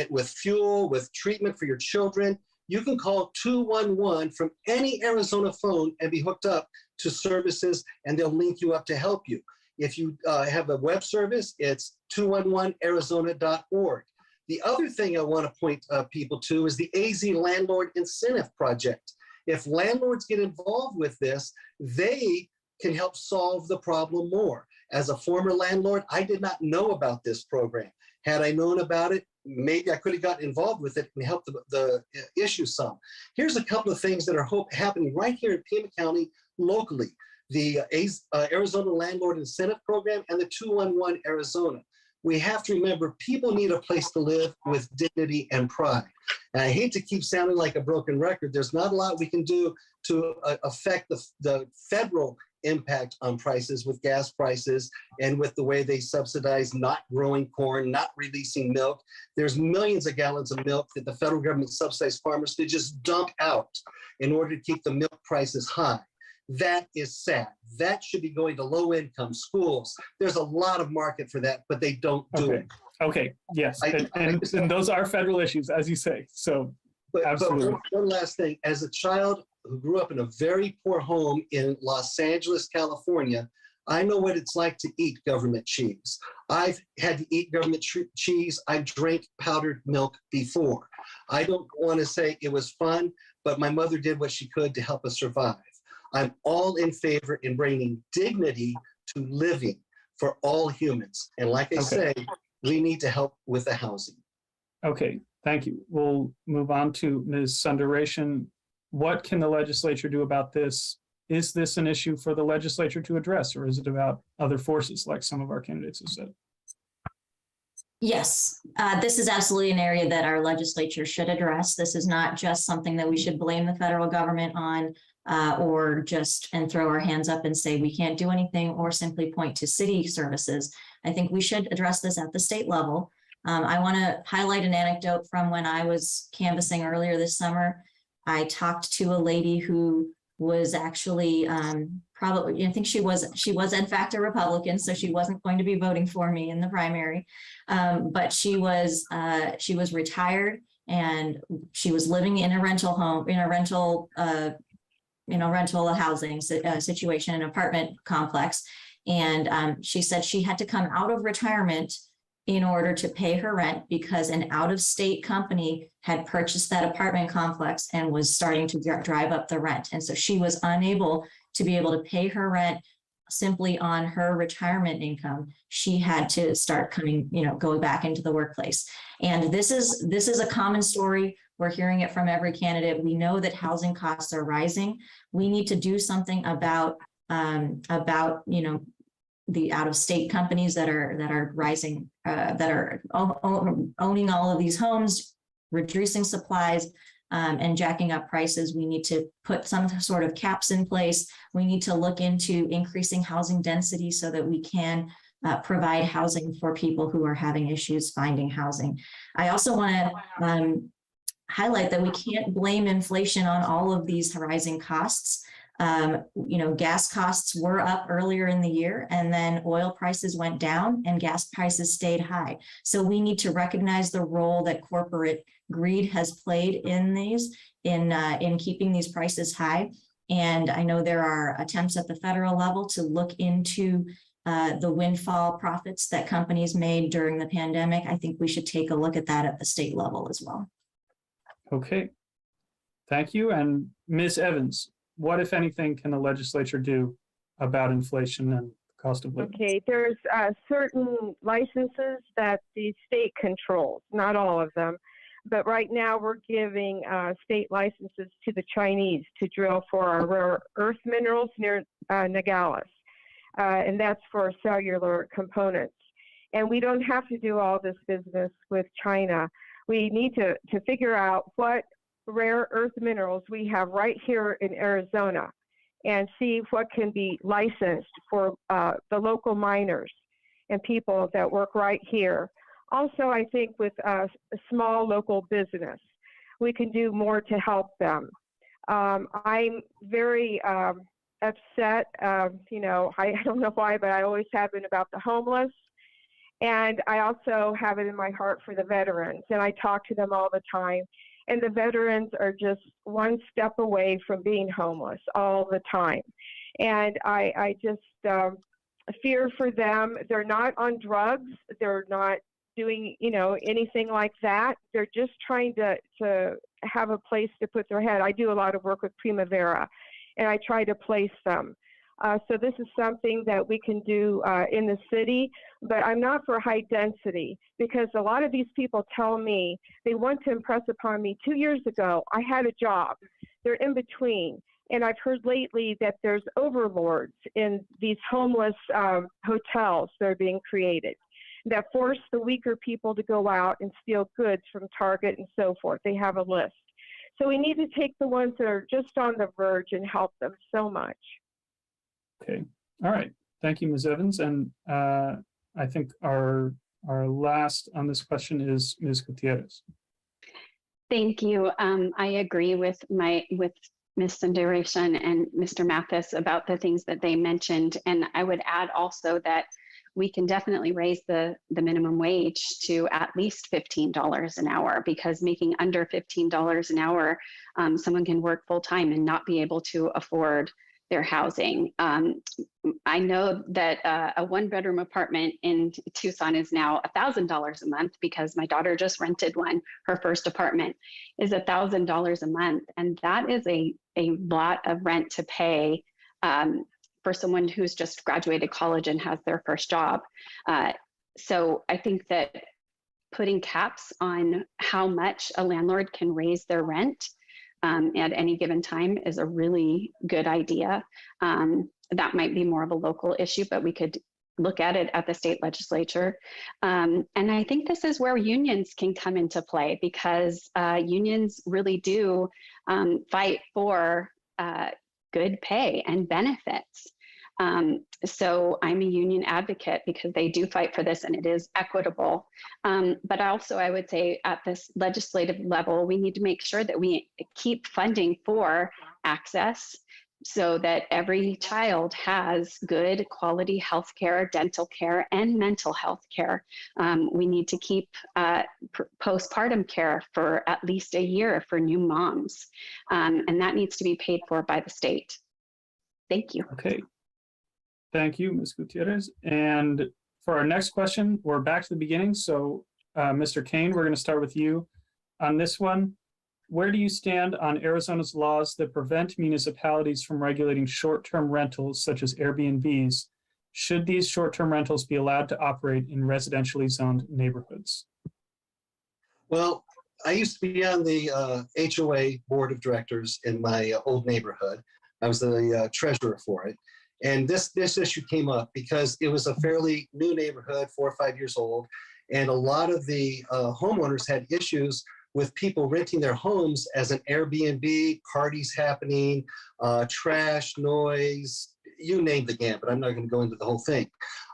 with fuel, with treatment for your children, you can call 211 from any Arizona phone and be hooked up to services, and they'll link you up to help you. If you have a web service, it's 211arizona.org. The other thing I want to point people to is the AZ Landlord Incentive Project. If landlords get involved with this, they can help solve the problem more. As a former landlord, I did not know about this program. Had I known about it, maybe I could have gotten involved with it and helped the issue some. Here's a couple of things that are happening right here in Pima County locally. The Arizona Landlord Incentive Program and the 211 Arizona. We have to remember people need a place to live with dignity and pride. And I hate to keep sounding like a broken record. There's not a lot we can do to affect the federal impact on prices with gas prices and with the way they subsidize not growing corn, not releasing milk. There's millions of gallons of milk that the federal government subsidized farmers to just dump out in order to keep the milk prices high. That is sad. That should be going to low income schools. There's a lot of market for that, but they don't do it. Okay, yes, and those are federal issues, as you say, so absolutely. But one last thing, as a child who grew up in a very poor home in Los Angeles, California, I know what it's like to eat government cheese. I've had to eat government cheese. I've drank powdered milk before. I don't want to say it was fun, but my mother did what she could to help us survive. I'm all in favor in bringing dignity to living for all humans. And like I say, we need to help with the housing. Okay, thank you. We'll move on to Ms. Sundaration. What can the legislature do about this? Is this an issue for the legislature to address, or is it about other forces like some of our candidates have said? Yes, this is absolutely an area that our legislature should address. This is not just something that we should blame the federal government on or just throw our hands up and say we can't do anything or simply point to city services. I think we should address this at the state level. I want to highlight an anecdote from when I was canvassing earlier this summer. I talked to a lady who was actually probably, I think she was in fact a Republican, so she wasn't going to be voting for me in the primary, but she was retired and she was living in a rental home, in a rental housing situation, an apartment complex, and she said she had to come out of retirement in order to pay her rent because an out-of-state company had purchased that apartment complex and was starting to drive up the rent. And so she was unable to be able to pay her rent simply on her retirement income. She had to start going back into the workplace. And this is a common story. We're hearing it from every candidate. We know that housing costs are rising. We need to do something about the out-of-state companies that are rising, that are owning all of these homes, reducing supplies, and jacking up prices. We need to put some sort of caps in place. We need to look into increasing housing density so that we can provide housing for people who are having issues finding housing. I also want to highlight that we can't blame inflation on all of these rising costs. Gas costs were up earlier in the year, and then oil prices went down and gas prices stayed high. So we need to recognize the role that corporate greed has played in keeping these prices high. And I know there are attempts at the federal level to look into the windfall profits that companies made during the pandemic. I think we should take a look at that at the state level as well. Okay, thank you. And Ms. Evans, what, if anything, can the legislature do about inflation and cost of living? Okay, there's certain licenses that the state controls, not all of them. But right now we're giving state licenses to the Chinese to drill for our rare earth minerals near Nogales. And that's for cellular components. And we don't have to do all this business with China. We need to figure out what rare earth minerals we have right here in Arizona and see what can be licensed for the local miners and people that work right here. Also, I think with a small local business, we can do more to help them. I'm very upset, you know, I don't know why, but I always have been about the homeless. And I also have it in my heart for the veterans, and I talk to them all the time. And the veterans are just one step away from being homeless all the time. And I just fear for them. They're not on drugs. They're not doing, you know, anything like that. They're just trying to have a place to put their head. I do a lot of work with Primavera, and I try to place them. So this is something that we can do in the city, but I'm not for high density, because a lot of these people tell me they want to impress upon me. 2 years ago, I had a job. They're in between. And I've heard lately that there's overlords in these homeless hotels that are being created that force the weaker people to go out and steal goods from Target and so forth. They have a list. So we need to take the ones that are just on the verge and help them so much. Okay. All right. Thank you, Ms. Evans. And I think our last on this question is Ms. Gutierrez. Thank you. I agree with Ms. Sundaration and Mr. Mathis about the things that they mentioned. And I would add also that we can definitely raise the minimum wage to at least $15 an hour, because making under $15 an hour, someone can work full time and not be able to afford their housing. I know that a one-bedroom apartment in Tucson is now $1,000 a month, because my daughter just rented one. Her first apartment is $1,000 a month, and that is a lot of rent to pay for someone who's just graduated college and has their first job. So I think that putting caps on how much a landlord can raise their rent at any given time is a really good idea. That might be more of a local issue, but we could look at it at the state legislature. And I think this is where unions can come into play, because unions really do fight for good pay and benefits. So I'm a union advocate because they do fight for this and it is equitable. But also I would say at this legislative level, we need to make sure that we keep funding for access so that every child has good quality health care, dental care, and mental health care. We need to keep postpartum care for at least a year for new moms. And that needs to be paid for by the state. Thank you. Okay. Thank you, Ms. Gutierrez. And for our next question, we're back to the beginning. So Mr. Kane, we're going to start with you on this one. Where do you stand on Arizona's laws that prevent municipalities from regulating short-term rentals such as Airbnbs? Should these short-term rentals be allowed to operate in residentially zoned neighborhoods? Well, I used to be on the HOA board of directors in my old neighborhood. I was the treasurer for it. And this issue came up because it was a fairly new neighborhood, 4 or 5 years old. And a lot of the homeowners had issues with people renting their homes as an Airbnb, parties happening, trash, noise, you name the gambit. I'm not going to go into the whole thing.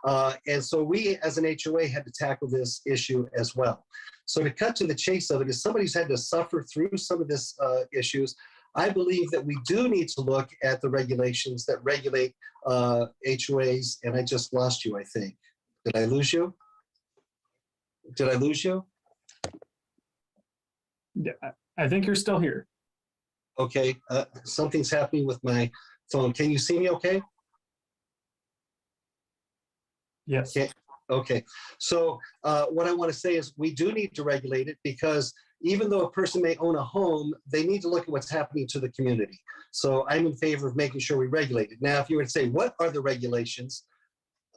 And so we as an HOA had to tackle this issue as well. So to cut to the chase of it, is somebody's had to suffer through some of this issues. I believe that we do need to look at the regulations that regulate HOAs. And I just lost you, I think. Did I lose you? Did I lose you? Yeah, I think you're still here. Okay, something's happening with my phone. Can you see me okay? Yes. Okay. So what I want to say is we do need to regulate it, because even though a person may own a home, they need to look at what's happening to the community. So I'm in favor of making sure we regulate it. Now, if you were to say, what are the regulations?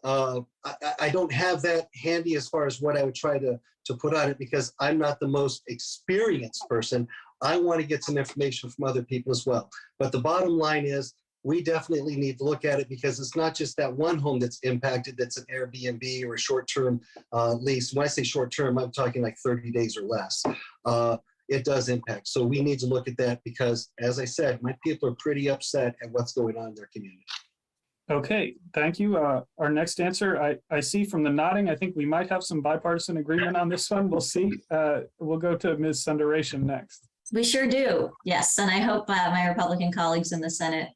I don't have that handy as far as what I would try to put on it, because I'm not the most experienced person. I want to get some information from other people as well. But the bottom line is we definitely need to look at it because it's not just that one home that's impacted, that's an Airbnb or a short-term lease. When I say short-term, I'm talking like 30 days or less. It does impact. So we need to look at that because, as I said, my people are pretty upset at what's going on in their community. Okay, thank you. Our next answer, I see from the nodding, I think we might have some bipartisan agreement on this one. We'll see. We'll go to Ms. Sundaration next. We sure do. Yes. And I hope my Republican colleagues in the Senate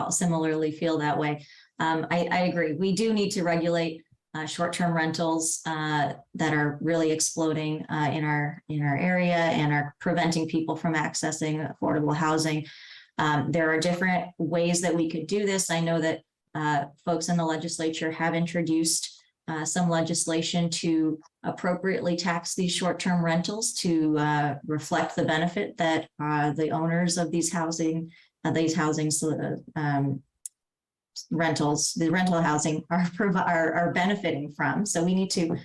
similarly feel that way. I agree. We do need to regulate short-term rentals that are really exploding in our area and are preventing people from accessing affordable housing. There are different ways that we could do this. I know that folks in the legislature have introduced some legislation to appropriately tax these short-term rentals to reflect the benefit that the owners of these rentals, the rental housing are benefiting from. So we need to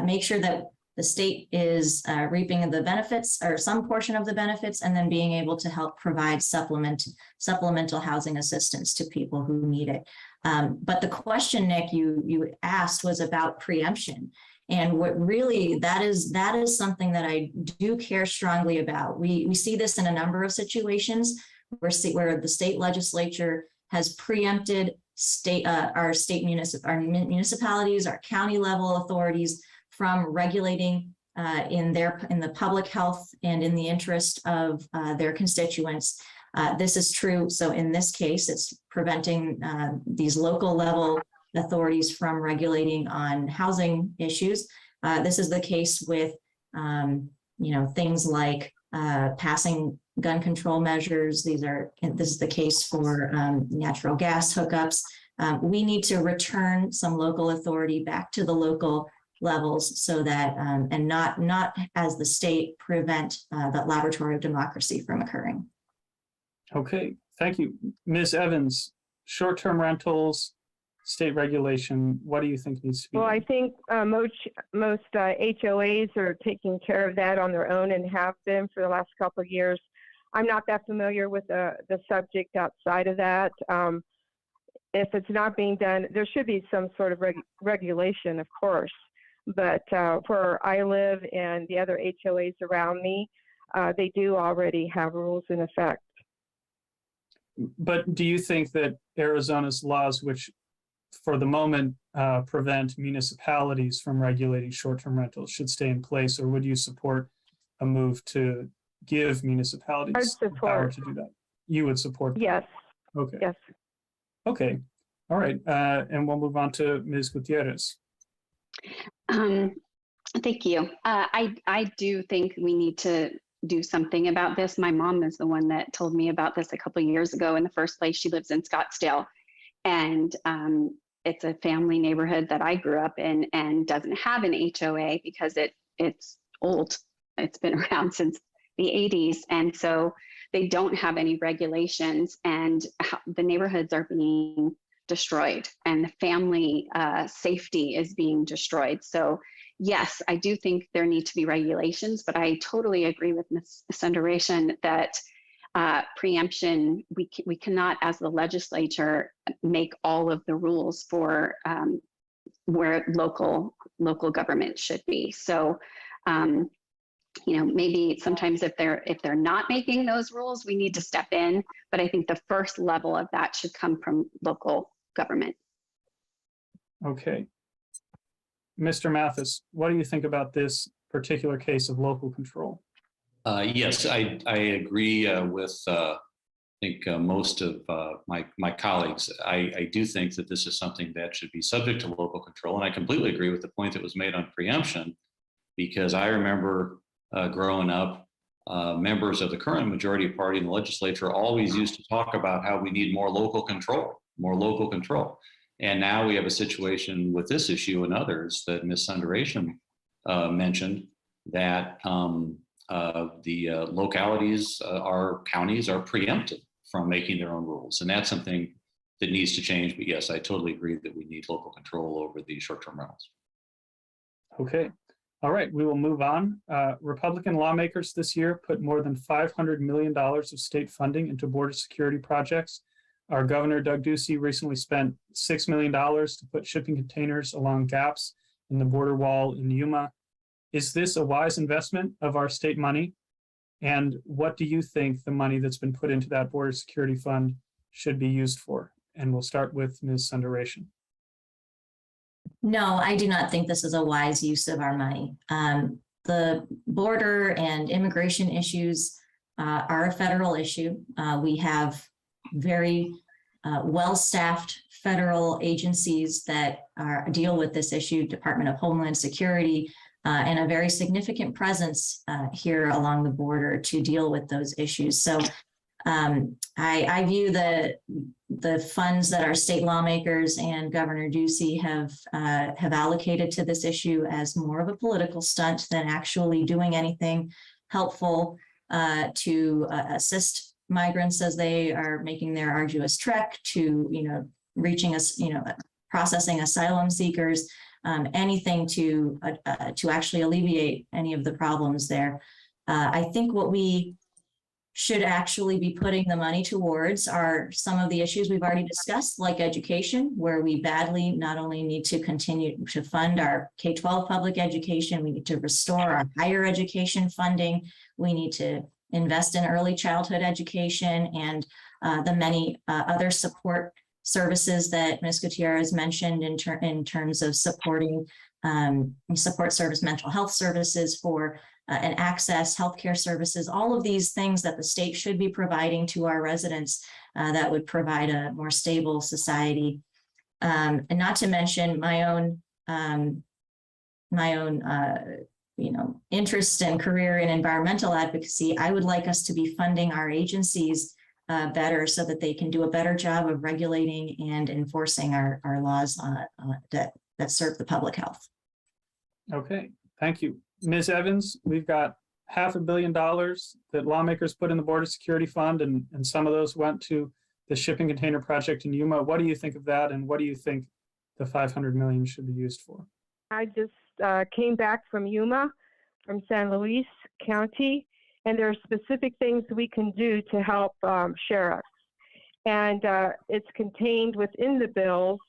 make sure that the state is reaping the benefits or some portion of the benefits, and then being able to help provide supplemental housing assistance to people who need it. But the question, Nick, you asked was about preemption. And what really that is something that I do care strongly about. We see this in a number of situations where the state legislature has preempted our municipalities, our county level authorities from regulating in the public health and in the interest of their constituents. This is true. So in this case, it's preventing these local level authorities from regulating on housing issues. This is the case with things like passing gun control measures. This is the case for natural gas hookups. We need to return some local authority back to the local levels so that and not as the state prevent that laboratory of democracy from occurring. Okay, thank you. Ms. Evans, short-term rentals, state regulation, what do you think needs to be done? Well, I think most HOAs are taking care of that on their own and have been for the last couple of years. I'm not that familiar with the subject outside of that. If it's not being done, there should be some sort of regulation, of course. But where I live and the other HOAs around me, they do already have rules in effect. But do you think that Arizona's laws, which for the moment prevent municipalities from regulating short-term rentals, should stay in place, or would you support a move to give municipalities the power to do that? You would support that? Yes. Okay. Yes. Okay. All right. And we'll move on to Ms. Gutierrez. Thank you. I do think we need to do something about this. My mom is the one that told me about this a couple of years ago in the first place. She lives in Scottsdale, and it's a family neighborhood that I grew up in and doesn't have an HOA because it's old. It's been around since the 80s. And so they don't have any regulations, and the neighborhoods are being destroyed and the family safety is being destroyed. So yes, I do think there need to be regulations, but I totally agree with Ms. Sundaration that preemption, we cannot, as the legislature, make all of the rules for where local government should be. So, maybe sometimes if they're not making those rules, we need to step in. But I think the first level of that should come from local government. Okay. Mr. Mathis, what do you think about this particular case of local control? Yes, I agree with I think most of my colleagues. I do think that this is something that should be subject to local control, and I completely agree with the point that was made on preemption, because I remember growing up, members of the current majority party in the legislature always used to talk about how we need more local control. And now we have a situation with this issue and others that Ms. Sundaration mentioned, that the localities, our counties are preempted from making their own rules. And that's something that needs to change. But yes, I totally agree that we need local control over the short-term rentals. Okay. All right, we will move on. Republican lawmakers this year put more than $500 million of state funding into border security projects. Our governor, Doug Ducey, recently spent $6 million to put shipping containers along gaps in the border wall in Yuma. Is this a wise investment of our state money? And what do you think the money that's been put into that border security fund should be used for? And we'll start with Ms. Sundaration. No, I do not think this is a wise use of our money. The border and immigration issues are a federal issue. We have very well-staffed federal agencies that deal with this issue, Department of Homeland Security, and a very significant presence here along the border to deal with those issues. So I view the funds that our state lawmakers and Governor Ducey have allocated to this issue as more of a political stunt than actually doing anything helpful to assist migrants as they are making their arduous trek to, reaching us, processing asylum seekers, anything to actually alleviate any of the problems there. I think what we should actually be putting the money towards are some of the issues we've already discussed, like education, where we badly not only need to continue to fund our K-12 public education, we need to restore our higher education funding, we need to invest in early childhood education and the many other support services that Ms. Gutierrez mentioned in terms of supporting support service, mental health services for and access healthcare services, all of these things that the state should be providing to our residents that would provide a more stable society. And not to mention my own interest and career in environmental advocacy. I would like us to be funding our agencies better so that they can do a better job of regulating and enforcing our laws that serve the public health. Okay, thank you. Ms. Evans, we've got $500 million that lawmakers put in the Border Security Fund, and some of those went to the shipping container project in Yuma. What do you think of that, and what do you think the $500 million should be used for? I just came back from Yuma, from San Luis County, and there are specific things we can do to help sheriffs. And it's contained within the bills.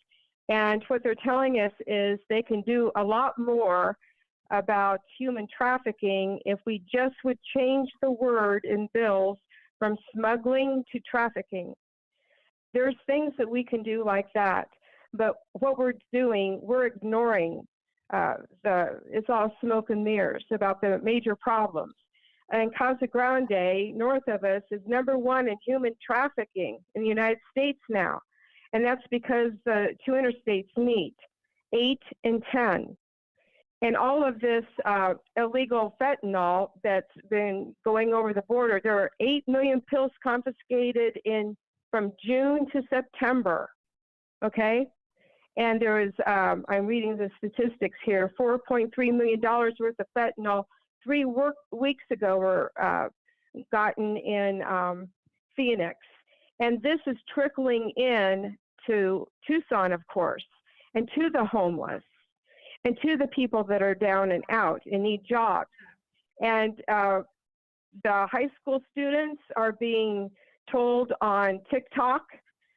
And what they're telling us is they can do a lot more about human trafficking if we just would change the word in bills from smuggling to trafficking. There's things that we can do like that. But what we're doing, we're ignoring it's all smoke and mirrors about the major problems. And Casa Grande, north of us, is #1 in human trafficking in the United States now. And that's because the two interstates meet, 8 and 10. And all of this illegal fentanyl that's been going over the border, there are 8 million pills confiscated from June to September, okay? And there is, I'm reading the statistics here, $4.3 million worth of fentanyl 3 weeks ago were gotten in Phoenix. And this is trickling in to Tucson, of course, and to the homeless, and to the people that are down and out and need jobs. And the high school students are being told on TikTok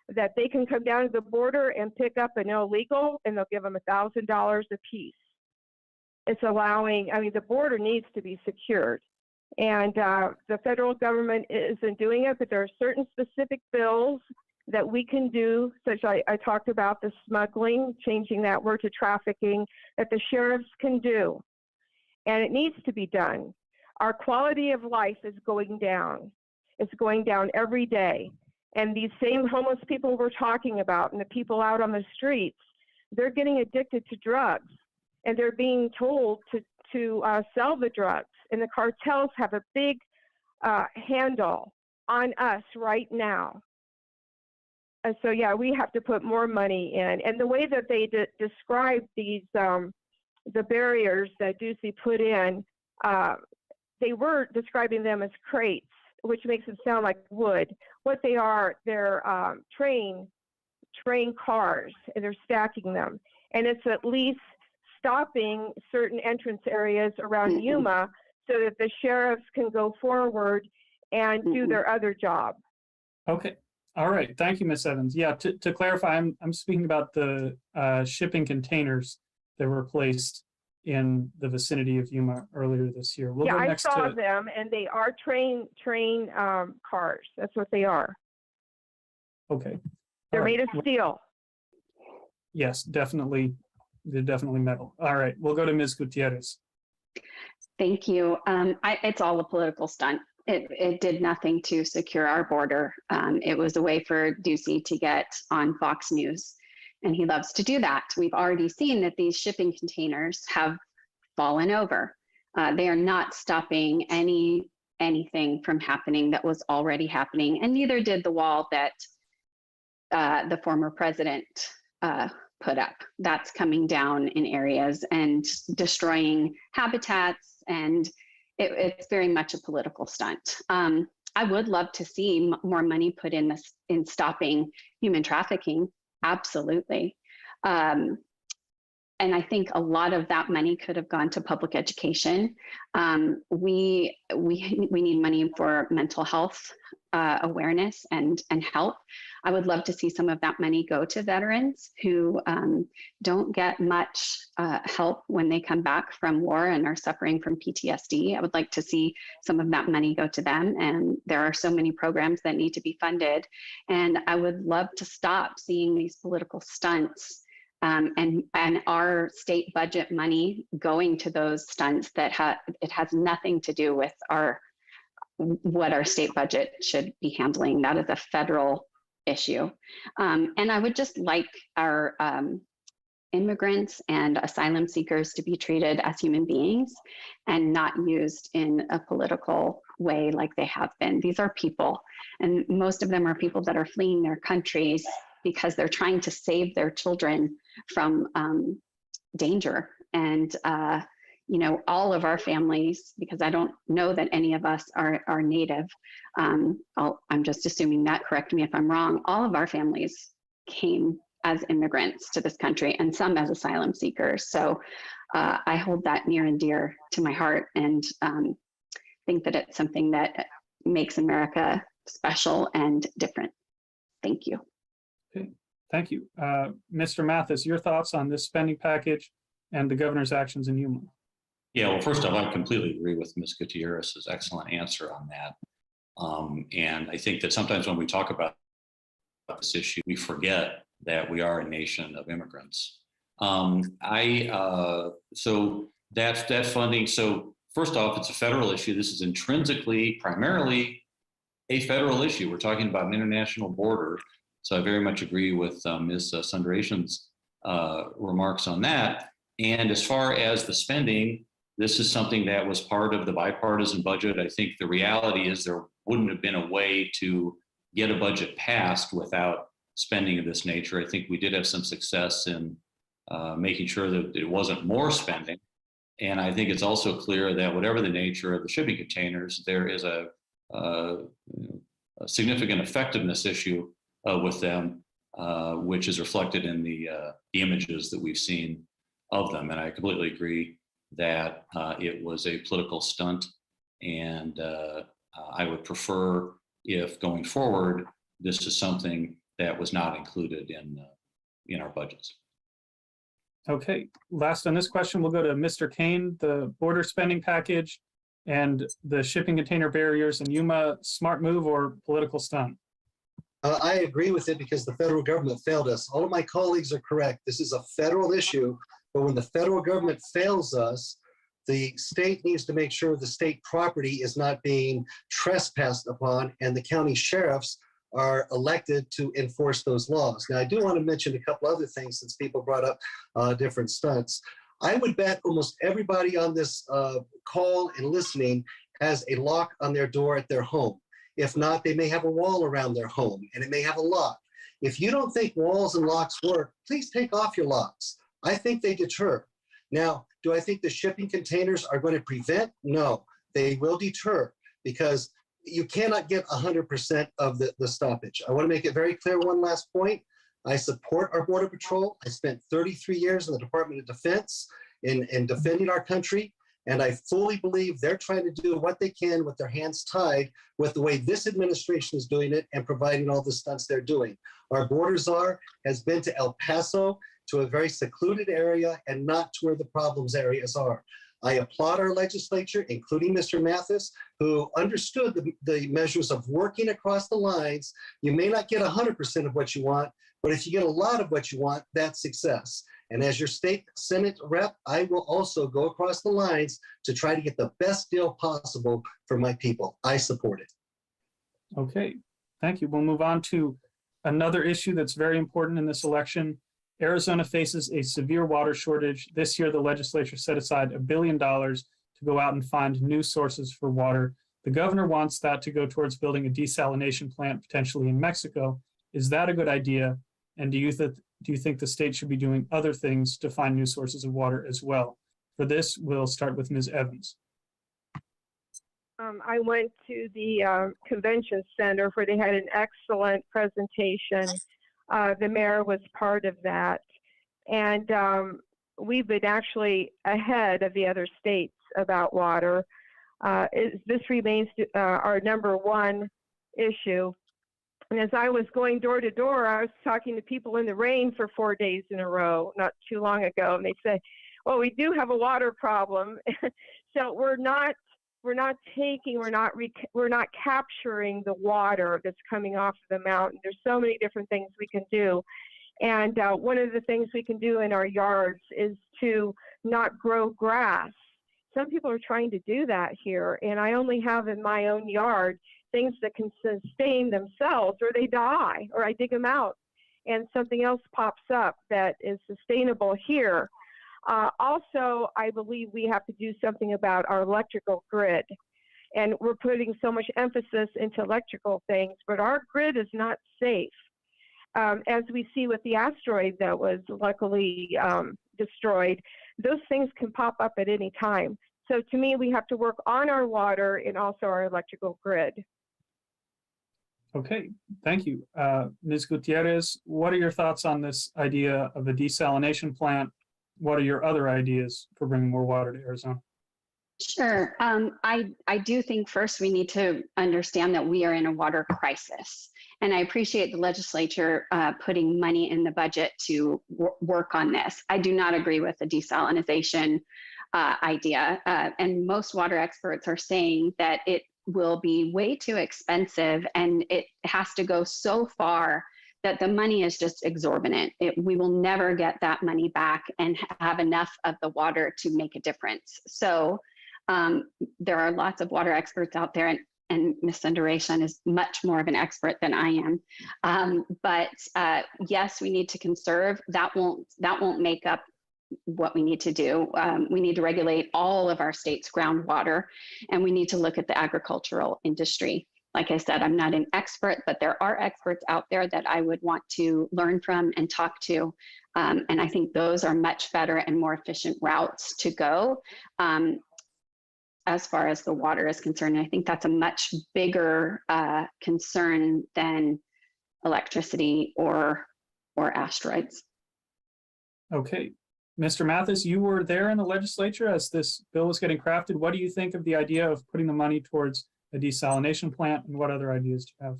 that they can come down to the border and pick up an illegal, and they'll give them $1,000 a piece. It's allowing, the border needs to be secured. And the federal government isn't doing it, but there are certain specific bills that we can do, such I talked about the smuggling, changing that word to trafficking, that the sheriffs can do. And it needs to be done. Our quality of life is going down. It's going down every day. And these same homeless people we're talking about and the people out on the streets, they're getting addicted to drugs. And they're being told to sell the drugs. And the cartels have a big handle on us right now. And so, yeah, we have to put more money in. And the way that they describe these, the barriers that Ducey put in, they were describing them as crates, which makes it sound like wood. What they are, they're train cars, and they're stacking them. And it's at least stopping certain entrance areas around Yuma so that the sheriffs can go forward and do their other job. Okay, All right, thank you, Ms. Evans. Yeah, to clarify, I'm speaking about the shipping containers that were placed in the vicinity of Yuma earlier this year. We'll Yeah, go I next saw to, them, and they are train cars. That's what they are. okay. They're All right. made of steel. Yes, definitely. They're definitely metal. All right, we'll go to Ms. Gutierrez. Thank you. It's all a political stunt. It did nothing to secure our border. It was a way for Ducey to get on Fox News, and he loves to do that. We've already seen that these shipping containers have fallen over. They are not stopping anything from happening that was already happening, and neither did the wall that the former president put up. That's coming down in areas and destroying habitats, and it's very much a political stunt. I would love to see more money put in stopping human trafficking. Absolutely. And I think a lot of that money could have gone to public education. We need money for mental health awareness and help. I would love to see some of that money go to veterans who don't get much help when they come back from war and are suffering from PTSD. I would like to see some of that money go to them. And there are so many programs that need to be funded. And I would love to stop seeing these political stunts and our state budget money going to those stunts that it has nothing to do with what our state budget should be handling. That is a federal issue. And I would just like our immigrants and asylum seekers to be treated as human beings and not used in a political way like they have been. These are people, and most of them are people that are fleeing their countries because they're trying to save their children from danger. And all of our families, because I don't know that any of us are Native. I'm just assuming that, correct me if I'm wrong. All of our families came as immigrants to this country, and some as asylum seekers. So I hold that near and dear to my heart, and think that it's something that makes America special and different. Thank you. Okay, thank you. Mr. Mathis, your thoughts on this spending package and the governor's actions in Yuma? Yeah, well, first off, I completely agree with Ms. Gutierrez's excellent answer on that. And I think that sometimes when we talk about this issue, we forget that we are a nation of immigrants. So that funding, so first off, it's a federal issue. This is intrinsically, primarily a federal issue. We're talking about an international border. So I very much agree with Ms. Sundarashan's remarks on that. And as far as the spending, this is something that was part of the bipartisan budget. I think the reality is there wouldn't have been a way to get a budget passed without spending of this nature. I think we did have some success in making sure that it wasn't more spending. And I think it's also clear that whatever the nature of the shipping containers, there is a significant effectiveness issue with them, which is reflected in the images that we've seen of them. And I completely agree that it was a political stunt, and I would prefer if going forward, this is something that was not included in our budgets. Okay, last on this question, we'll go to Mr. Kane, the border spending package and the shipping container barriers in Yuma, smart move or political stunt? I agree with it because the federal government failed us. All of my colleagues are correct. This is a federal issue, but when the federal government fails us, the state needs to make sure the state property is not being trespassed upon, and the county sheriffs are elected to enforce those laws. Now, I do want to mention a couple other things since people brought up different stunts. I would bet almost everybody on this call and listening has a lock on their door at their home. If not, they may have a wall around their home and it may have a lock. If you don't think walls and locks work, please take off your locks. I think they deter. Now, do I think the shipping containers are going to prevent? No, they will deter because you cannot get 100% of the stoppage. I want to make it very clear, one last point. I support our Border Patrol. I spent 33 years in the Department of Defense in defending our country. And I fully believe they're trying to do what they can with their hands tied with the way this administration is doing it and providing all the stunts they're doing. Our border czar has been to El Paso, to a very secluded area, and not to where the problems areas are. I applaud our legislature, including Mr. Mathis, who understood the measures of working across the lines. You may not get 100% of what you want, but if you get a lot of what you want, that's success. And as your state Senate rep, I will also go across the lines to try to get the best deal possible for my people. I support it. Okay, thank you. We'll move on to another issue that's very important in this election. Arizona faces a severe water shortage. This year, the legislature set aside $1 billion to go out and find new sources for water. The governor wants that to go towards building a desalination plant, potentially in Mexico. Is that a good idea? And do you think the state should be doing other things to find new sources of water as well? For this, we'll start with Ms. Evans. I went to the convention center where they had an excellent presentation. The mayor was part of that. And we've been actually ahead of the other states about water. This remains our number one issue. And as I was going door to door, I was talking to people in the rain for 4 days in a row, not too long ago. And they said, well, we do have a water problem. So we're not capturing the water that's coming off of the mountain. There's so many different things we can do. And one of the things we can do in our yards is to not grow grass. Some people are trying to do that here, and I only have in my own yard things that can sustain themselves, or they die, or I dig them out and something else pops up that is sustainable here. Also, I believe we have to do something about our electrical grid. And we're putting so much emphasis into electrical things, but our grid is not safe. As we see with the asteroid that was luckily destroyed, those things can pop up at any time. So to me, we have to work on our water and also our electrical grid. Okay, thank you. Ms. Gutierrez, what are your thoughts on this idea of a desalination plant? What are your other ideas for bringing more water to Arizona? Sure. I do think first we need to understand that we are in a water crisis. And I appreciate the legislature putting money in the budget to work on this. I do not agree with the desalination idea. And most water experts are saying that it will be way too expensive and it has to go so far that the money is just exorbitant. We will never get that money back and have enough of the water to make a difference. So there are lots of water experts out there, and Ms. Sundaration is much more of an expert than I am. But yes, we need to conserve. That won't make up what we need to do. We need to regulate all of our state's groundwater, and we need to look at the agricultural industry. Like I said, I'm not an expert, but there are experts out there that I would want to learn from and talk to. And I think those are much better and more efficient routes to go as far as the water is concerned. And I think that's a much bigger concern than electricity or asteroids. Okay. Mr. Mathis, you were there in the legislature as this bill was getting crafted. What do you think of the idea of putting the money towards a desalination plant, and what other ideas do you have?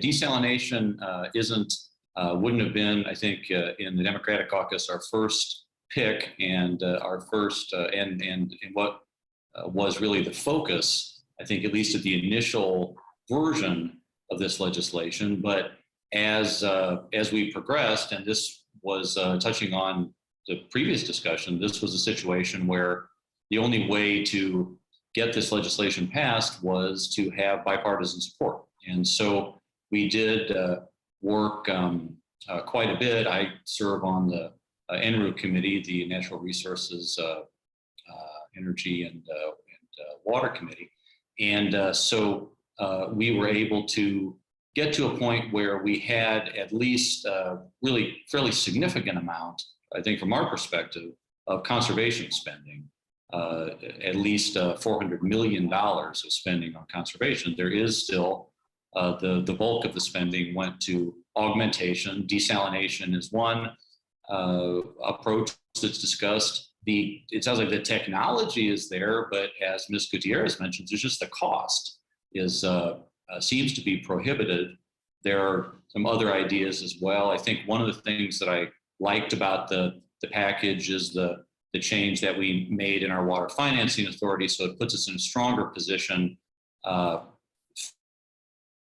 Desalination wouldn't have been, I think, in the Democratic caucus, our first pick and our first and what was really the focus, I think, at least at the initial version of this legislation. But as we progressed, and this was touching on the previous discussion, this was a situation where the only way to get this legislation passed was to have bipartisan support. And so we did work quite a bit. I serve on the NRU committee, the Natural Resources, Energy and Water Committee. And so we were able to get to a point where we had at least really fairly significant amount, I think from our perspective, of conservation spending. At least $400 million of spending on conservation. There is still the bulk of the spending went to augmentation. Desalination is one. approach that's discussed. It sounds like the technology is there, but as Ms. Gutierrez mentions, there's just the cost seems to be prohibited. There are some other ideas as well. I think one of the things that I liked about the package is the change that we made in our water financing authority. So it puts us in a stronger position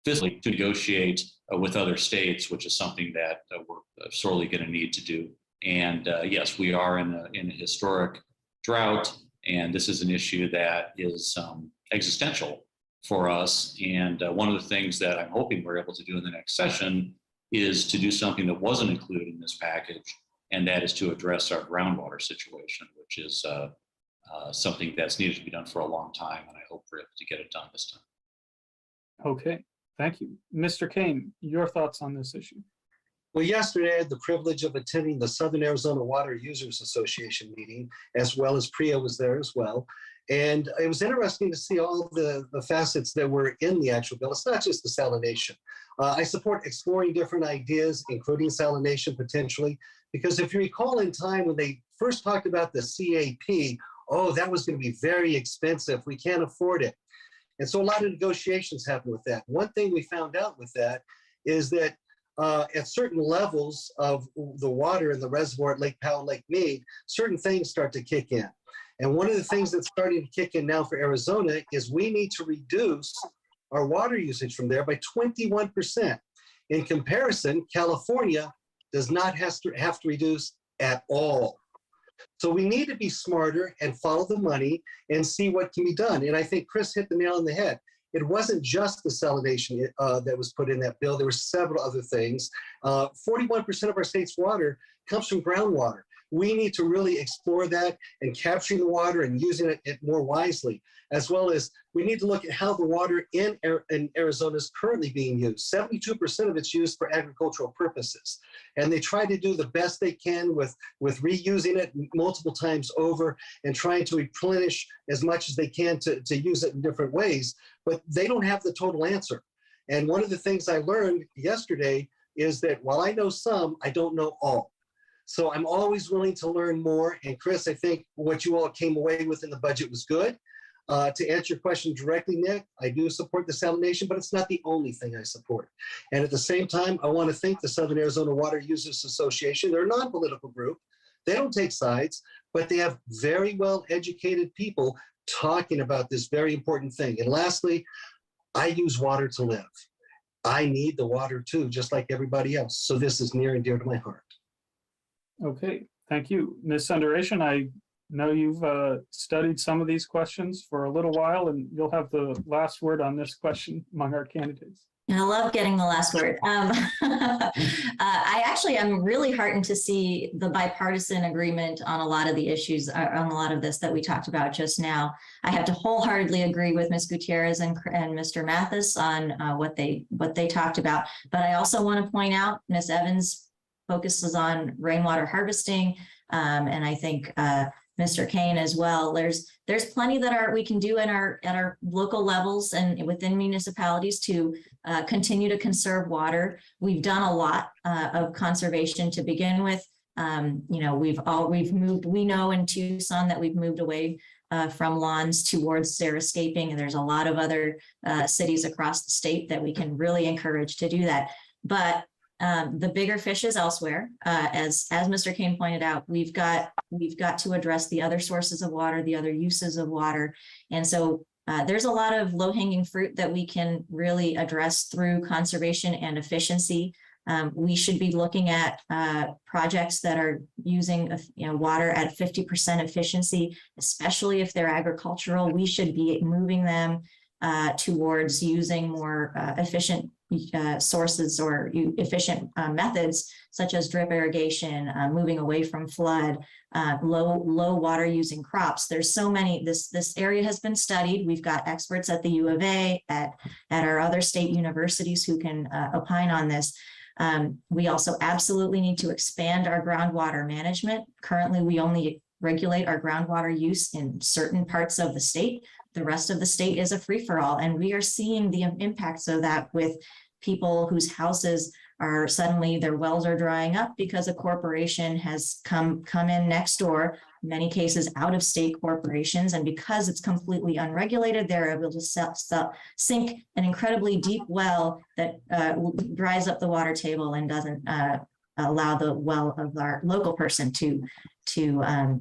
physically to negotiate with other states, which is something that we're sorely going to need to do. And yes, we are in a historic drought, and this is an issue that is existential for us. And one of the things that I'm hoping we're able to do in the next session is to do something that wasn't included in this package, and that is to address our groundwater situation, which is something that's needed to be done for a long time, and I hope we're able to get it done this time. Okay, thank you. Mr. Kane, your thoughts on this issue? Well, yesterday I had the privilege of attending the Southern Arizona Water Users Association meeting, as well as Priya was there as well. And it was interesting to see all the facets that were in the actual bill. It's not just the salination. I support exploring different ideas, including salination potentially, because if you recall in time when they first talked about the CAP, oh, that was going to be very expensive. We can't afford it. And so a lot of negotiations happened with that. One thing we found out with that is that at certain levels of the water in the reservoir at Lake Powell and Lake Mead, certain things start to kick in. And one of the things that's starting to kick in now for Arizona is we need to reduce our water usage from there by 21%. In comparison, California does not have to reduce at all. So we need to be smarter and follow the money and see what can be done. And I think Chris hit the nail on the head. It wasn't just the salination that was put in that bill. There were several other things. 41% of our state's water comes from groundwater. We need to really explore that and capturing the water and using it more wisely, as well as we need to look at how the water in Arizona is currently being used. 72% of it's used for agricultural purposes. And they try to do the best they can with reusing it multiple times over and trying to replenish as much as they can to use it in different ways, but they don't have the total answer. And one of the things I learned yesterday is that while I know some, I don't know all. So I'm always willing to learn more. And Chris, I think what you all came away with in the budget was good. To answer your question directly, Nick, I do support the salination, but it's not the only thing I support. And at the same time, I want to thank the Southern Arizona Water Users Association. They're a non-political group. They don't take sides, but they have very well-educated people talking about this very important thing. And lastly, I use water to live. I need the water too, just like everybody else. So this is near and dear to my heart. Okay, thank you. Ms. Sundaration, I know you've studied some of these questions for a little while, and you'll have the last word on this question among our candidates. And I love getting the last word. I actually am really heartened to see the bipartisan agreement on a lot of the issues, on a lot of this that we talked about just now. I have to wholeheartedly agree with Ms. Gutierrez and Mr. Mathis on what they talked about. But I also want to point out Ms. Evans focuses on rainwater harvesting, and I think Mr. Kane as well. There's plenty that we can do at our local levels and within municipalities to continue to conserve water. We've done a lot of conservation to begin with. You know, we know in Tucson that we've moved away from lawns towards xeriscaping, and there's a lot of other cities across the state that we can really encourage to do that. But the bigger fish is elsewhere. As Mr. Kane pointed out, we've got to address the other sources of water, the other uses of water. And so there's a lot of low-hanging fruit that we can really address through conservation and efficiency. We should be looking at projects that are using water at 50% efficiency, especially if they're agricultural. We should be moving them towards using more efficient sources or efficient methods such as drip irrigation, moving away from flood, low water using crops. There's so many. This area has been studied. We've got experts at the U of A, at our other state universities who can opine on this. We also absolutely need to expand our groundwater management. Currently, we only regulate our groundwater use in certain parts of the state. The rest of the state is a free-for-all, and we are seeing the impacts of that with people whose houses are suddenly their wells are drying up because a corporation has come in next door, in many cases out of state corporations, and because it's completely unregulated, they're able to sink an incredibly deep well that dries up the water table and doesn't allow the well of our local person to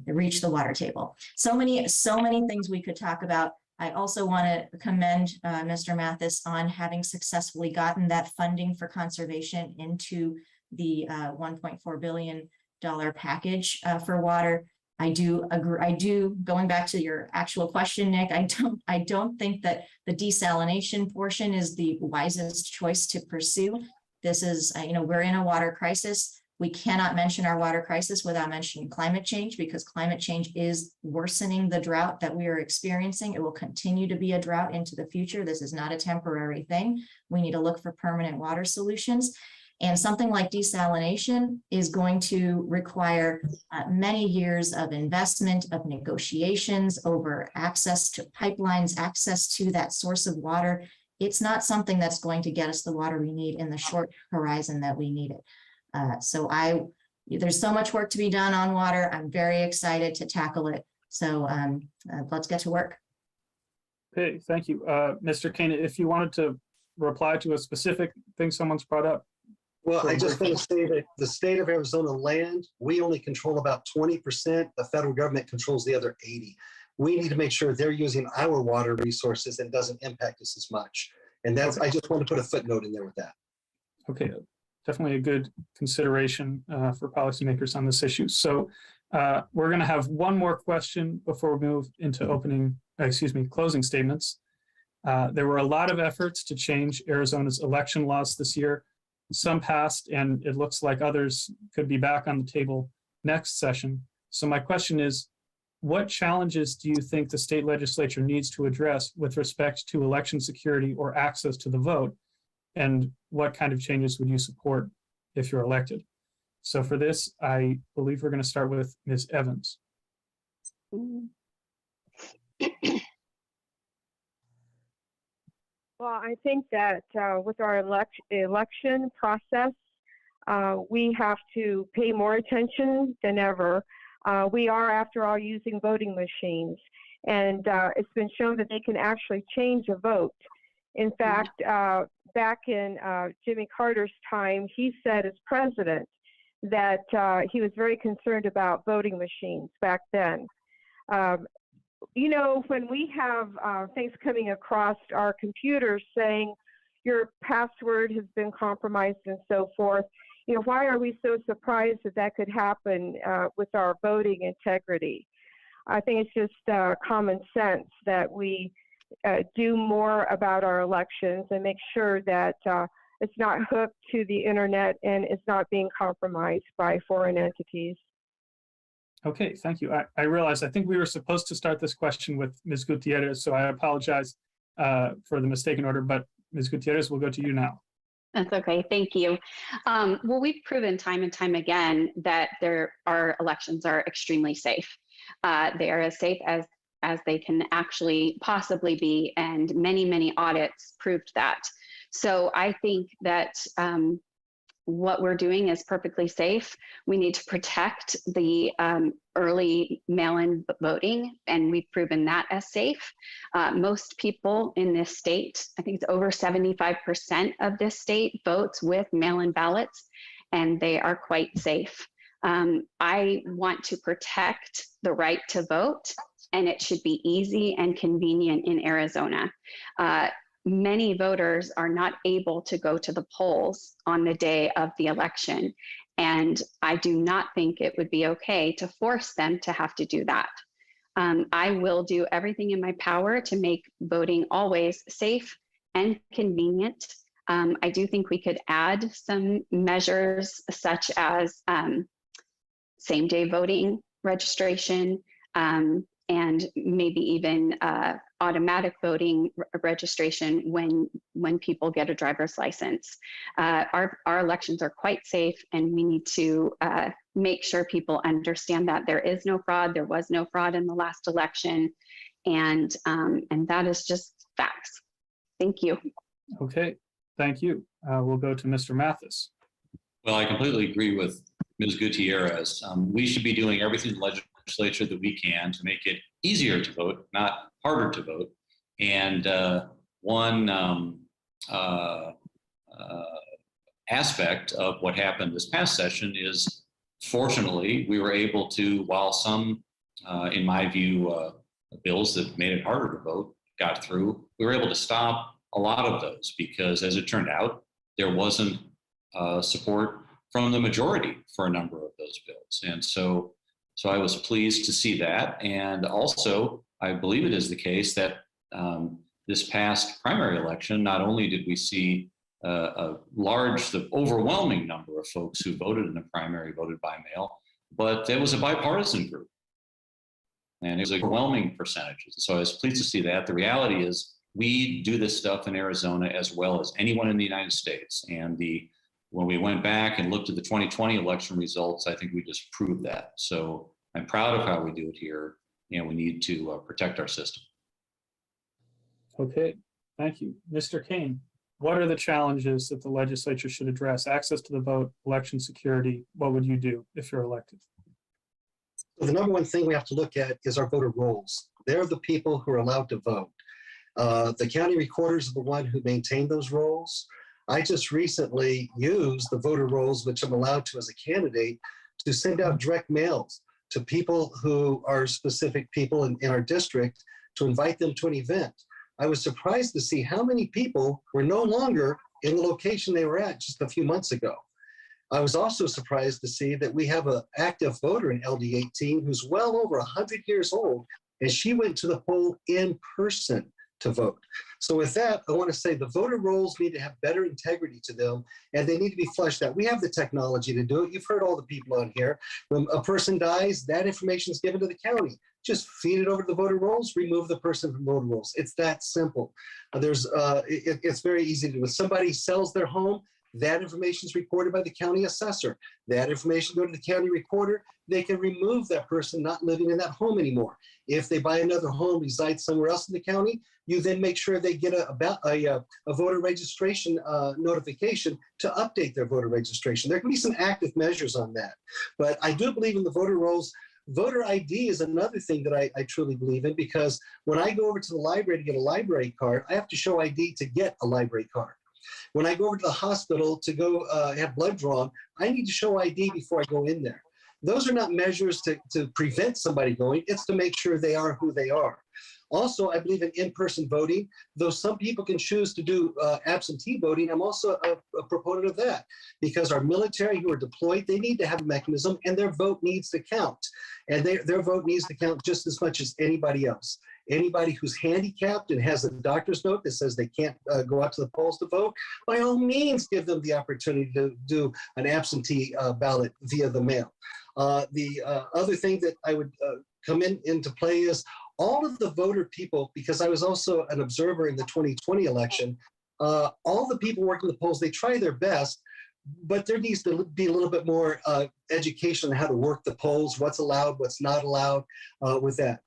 reach the water table. So many things we could talk about. I also want to commend Mr. Mathis on having successfully gotten that funding for conservation into the $1.4 billion package for water. I do agree. Going back to your actual question, Nick, I don't think that the desalination portion is the wisest choice to pursue. This is, we're in a water crisis. We cannot mention our water crisis without mentioning climate change, because climate change is worsening the drought that we are experiencing. It will continue to be a drought into the future. This is not a temporary thing. We need to look for permanent water solutions. And something like desalination is going to require many years of investment, of negotiations over access to pipelines, access to that source of water. It's not something that's going to get us the water we need in the short horizon that we need it. So there's so much work to be done on water. I'm very excited to tackle it. So let's get to work. Okay, thank you. Mr. Kane, if you wanted to reply to a specific thing someone's brought up. Well, I just want to say that the state of Arizona land, we only control about 20%. The federal government controls the other 80%. We need to make sure they're using our water resources and doesn't impact us as much. And that's, I just want to put a footnote in there with that. Okay, definitely a good consideration for policymakers on this issue. So we're going to have one more question before we move into closing statements. There were a lot of efforts to change Arizona's election laws this year. Some passed, and it looks like others could be back on the table next session. So my question is, what challenges do you think the state legislature needs to address with respect to election security or access to the vote? And what kind of changes would you support if you're elected? So for this, I believe we're going to start with Ms. Evans. Well, I think that with our election process, we have to pay more attention than ever. We are, after all, using voting machines, and it's been shown that they can actually change a vote. In fact, back in Jimmy Carter's time, he said as president that he was very concerned about voting machines back then. When we have things coming across our computers saying your password has been compromised and so forth, why are we so surprised that that could happen with our voting integrity? I think it's just common sense that we do more about our elections and make sure that it's not hooked to the internet and it's not being compromised by foreign entities. Okay, thank you. I realize I think we were supposed to start this question with Ms. Gutierrez, so I apologize for the mistaken order, but Ms. Gutierrez, we'll go to you now. That's okay, thank you. Well, we've proven time and time again that our elections are extremely safe. They are as safe as they can actually possibly be, and many audits proved that. So I think that what we're doing is perfectly safe. We need to protect the early mail-in voting, and we've proven that as safe. Most people in this state, I think it's over 75% of this state votes with mail-in ballots, and they are quite safe. I want to protect the right to vote, and it should be easy and convenient in Arizona. Many voters are not able to go to the polls on the day of the election, and I do not think it would be okay to force them to have to do that. I will do everything in my power to make voting always safe and convenient. I do think we could add some measures such as same-day voting registration, and maybe even automatic voting registration when people get a driver's license. Our elections are quite safe, and we need to make sure people understand that there is no fraud. There was no fraud in the last election, and that is just facts. Thank you. Okay, thank you. We'll go to Mr. Mathis. Well, I completely agree with Ms. Gutierrez. We should be doing everything in the legislature that we can to make it easier to vote, not harder to vote. And one aspect of what happened this past session is, fortunately, we were able to, while some, in my view, bills that made it harder to vote got through, we were able to stop a lot of those because, as it turned out, there wasn't support from the majority for a number of those bills. And so I was pleased to see that. And also, I believe it is the case that this past primary election, not only did we see the overwhelming number of folks who voted in the primary voted by mail, but there was a bipartisan group. And it was overwhelming percentages. So I was pleased to see that. The reality is we do this stuff in Arizona as well as anyone in the United States. And when we went back and looked at the 2020 election results, I think we just proved that. So I'm proud of how we do it here, and we need to protect our system. Okay, thank you. Mr. Kane, what are the challenges that the legislature should address? Access to the vote, election security. What would you do if you're elected? The number one thing we have to look at is our voter rolls. They're the people who are allowed to vote. The county recorders are the one who maintain those rolls. I just recently used the voter rolls, which I'm allowed to as a candidate, to send out direct mails to people who are specific people in our district to invite them to an event. I was surprised to see how many people were no longer in the location they were at just a few months ago. I was also surprised to see that we have an active voter in LD18 who's well over 100 years old, and she went to the poll in person to vote. So with that, I want to say the voter rolls need to have better integrity to them, and they need to be fleshed out. We have the technology to do it. You've heard all the people on here. When a person dies, that information is given to the county. Just feed it over to the voter rolls, remove the person from voter rolls. It's that simple. It's very easy to do. If somebody sells their home, that information is recorded by the county assessor. That information goes to the county recorder. They can remove that person not living in that home anymore. If they buy another home, reside somewhere else in the county, you then make sure they get a voter registration notification to update their voter registration. There can be some active measures on that. But I do believe in the voter rolls. Voter ID is another thing that I truly believe in, because when I go over to the library to get a library card, I have to show ID to get a library card. When I go over to the hospital to go have blood drawn, I need to show ID before I go in there. Those are not measures to prevent somebody going. It's to make sure they are who they are. Also, I believe in in-person voting. Though some people can choose to do absentee voting, I'm also a proponent of that, because our military who are deployed, they need to have a mechanism, and their vote needs to count. And their vote needs to count just as much as anybody else. Anybody who's handicapped and has a doctor's note that says they can't go out to the polls to vote, by all means, give them the opportunity to do an absentee ballot via the mail. The other thing that I would come into play is all of the voter people, because I was also an observer in the 2020 election, all the people working the polls, they try their best, but there needs to be a little bit more education on how to work the polls, what's allowed, what's not allowed with that.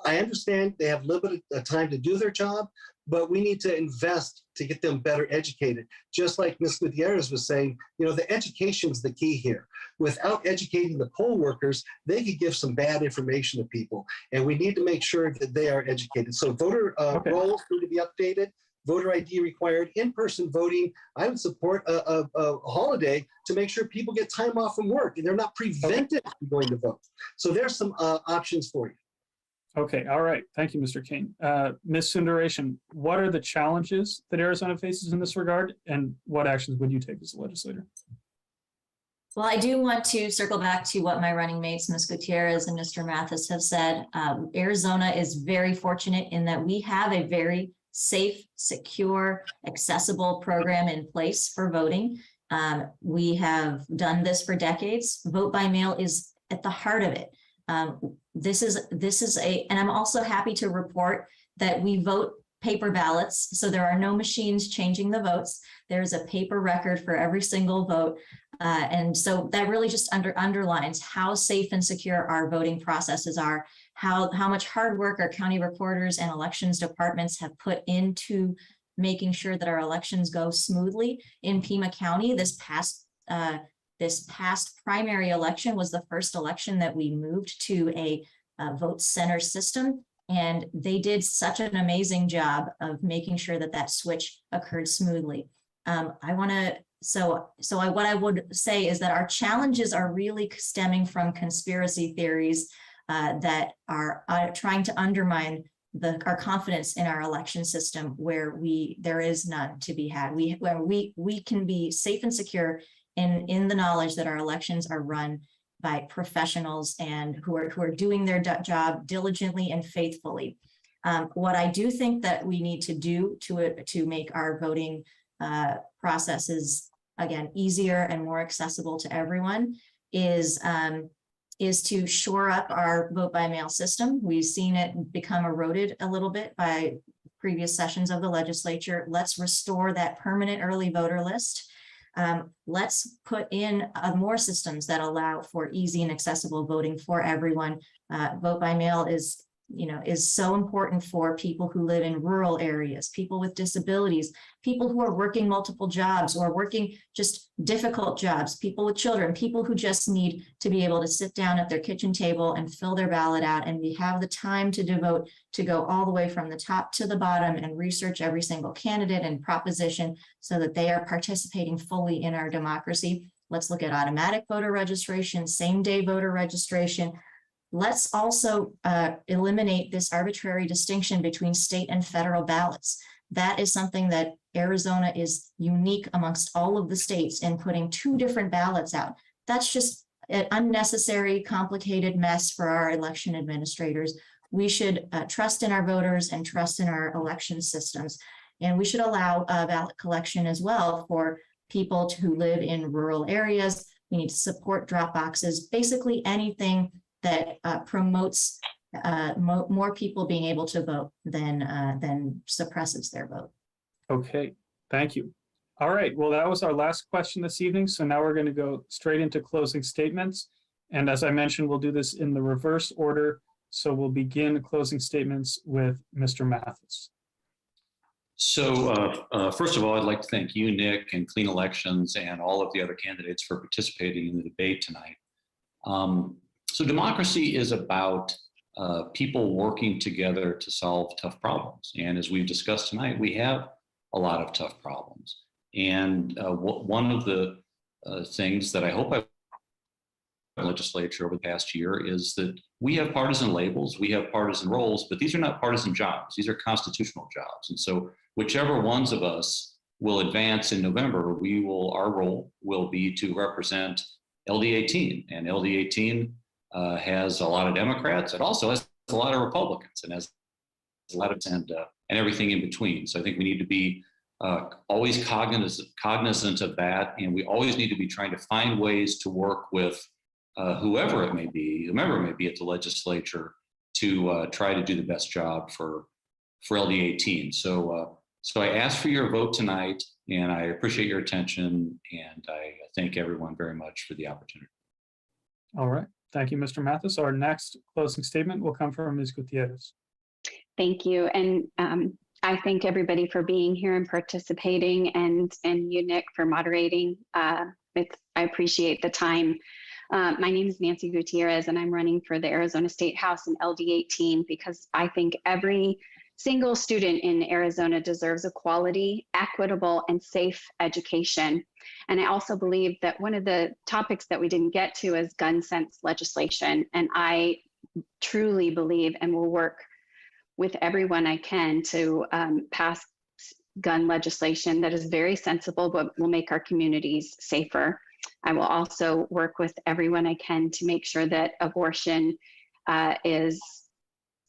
I understand they have limited time to do their job, but we need to invest to get them better educated. Just like Ms. Gutierrez was saying, the education is the key here. Without educating the poll workers, they could give some bad information to people, and we need to make sure that they are educated. So voter rolls need to be updated. Voter ID required. In-person voting, I would support a holiday to make sure people get time off from work and they're not prevented from going to vote. So there's some options for you. Okay, all right. Thank you, Mr. King. Ms. Sundaresan, what are the challenges that Arizona faces in this regard, and what actions would you take as a legislator? Well, I do want to circle back to what my running mates, Ms. Gutierrez and Mr. Mathis, have said. Arizona is very fortunate in that we have a very safe, secure, accessible program in place for voting. We have done this for decades. Vote by mail is at the heart of it. This is and I'm also happy to report that we vote paper ballots. So there are no machines changing the votes. There's a paper record for every single vote. And so that really just underlines how safe and secure our voting processes are, how much hard work our county recorders and elections departments have put into making sure that our elections go smoothly in Pima County. This past This past primary election was the first election that we moved to a vote center system. And they did such an amazing job of making sure that that switch occurred smoothly. What I would say is that our challenges are really stemming from conspiracy theories that are trying to undermine our confidence in our election system, where there is none to be had. We can be safe and secure in the knowledge that our elections are run by professionals and who are doing their job diligently and faithfully. What I do think that we need to do to make our voting processes, again, easier and more accessible to everyone is to shore up our vote by mail system. We've seen it become eroded a little bit by previous sessions of the legislature. Let's restore that permanent early voter list. Let's put in more systems that allow for easy and accessible voting for everyone. Vote by mail is so important for people who live in rural areas, people with disabilities, people who are working multiple jobs or working just difficult jobs, people with children, people who just need to be able to sit down at their kitchen table and fill their ballot out, and we have the time to devote to go all the way from the top to the bottom and research every single candidate and proposition so that they are participating fully in our democracy. Let's look at automatic voter registration, same-day voter registration. Let's also eliminate this arbitrary distinction between state and federal ballots. That is something that Arizona is unique amongst all of the states in putting two different ballots out. That's just an unnecessary, complicated mess for our election administrators. We should trust in our voters and trust in our election systems. And we should allow ballot collection as well for people who live in rural areas. We need to support drop boxes, basically anything that promotes more people being able to vote than suppresses their vote. Okay, thank you. All right, well, that was our last question this evening. So now we're going to go straight into closing statements. And as I mentioned, we'll do this in the reverse order. So we'll begin closing statements with Mr. Mathis. So first of all, I'd like to thank you, Nick, and Clean Elections and all of the other candidates for participating in the debate tonight. So democracy is about people working together to solve tough problems. And as we've discussed tonight, we have a lot of tough problems. And one of the things that I hope I've legislature over the past year is that we have partisan labels, we have partisan roles, but these are not partisan jobs. These are constitutional jobs. And so whichever ones of us will advance in November, our role will be to represent LD18. And LD18 has a lot of Democrats. It also has a lot of Republicans and has a lot of and everything in between. So I think we need to be always cognizant of that, and we always need to be trying to find ways to work with whomever it may be at the legislature to try to do the best job for LD18. So I ask for your vote tonight, and I appreciate your attention, and I thank everyone very much for the opportunity. All right. Thank you, Mr. Mathis. Our next closing statement will come from Ms. Gutierrez. Thank you. And I thank everybody for being here and participating, and you, Nick, for moderating. I appreciate the time. My name is Nancy Gutierrez, and I'm running for the Arizona State House in LD18 because I think every single student in Arizona deserves a quality, equitable, and safe education. And I also believe that one of the topics that we didn't get to is gun sense legislation. And I truly believe and will work with everyone I can to pass gun legislation that is very sensible, but will make our communities safer. I will also work with everyone I can to make sure that abortion is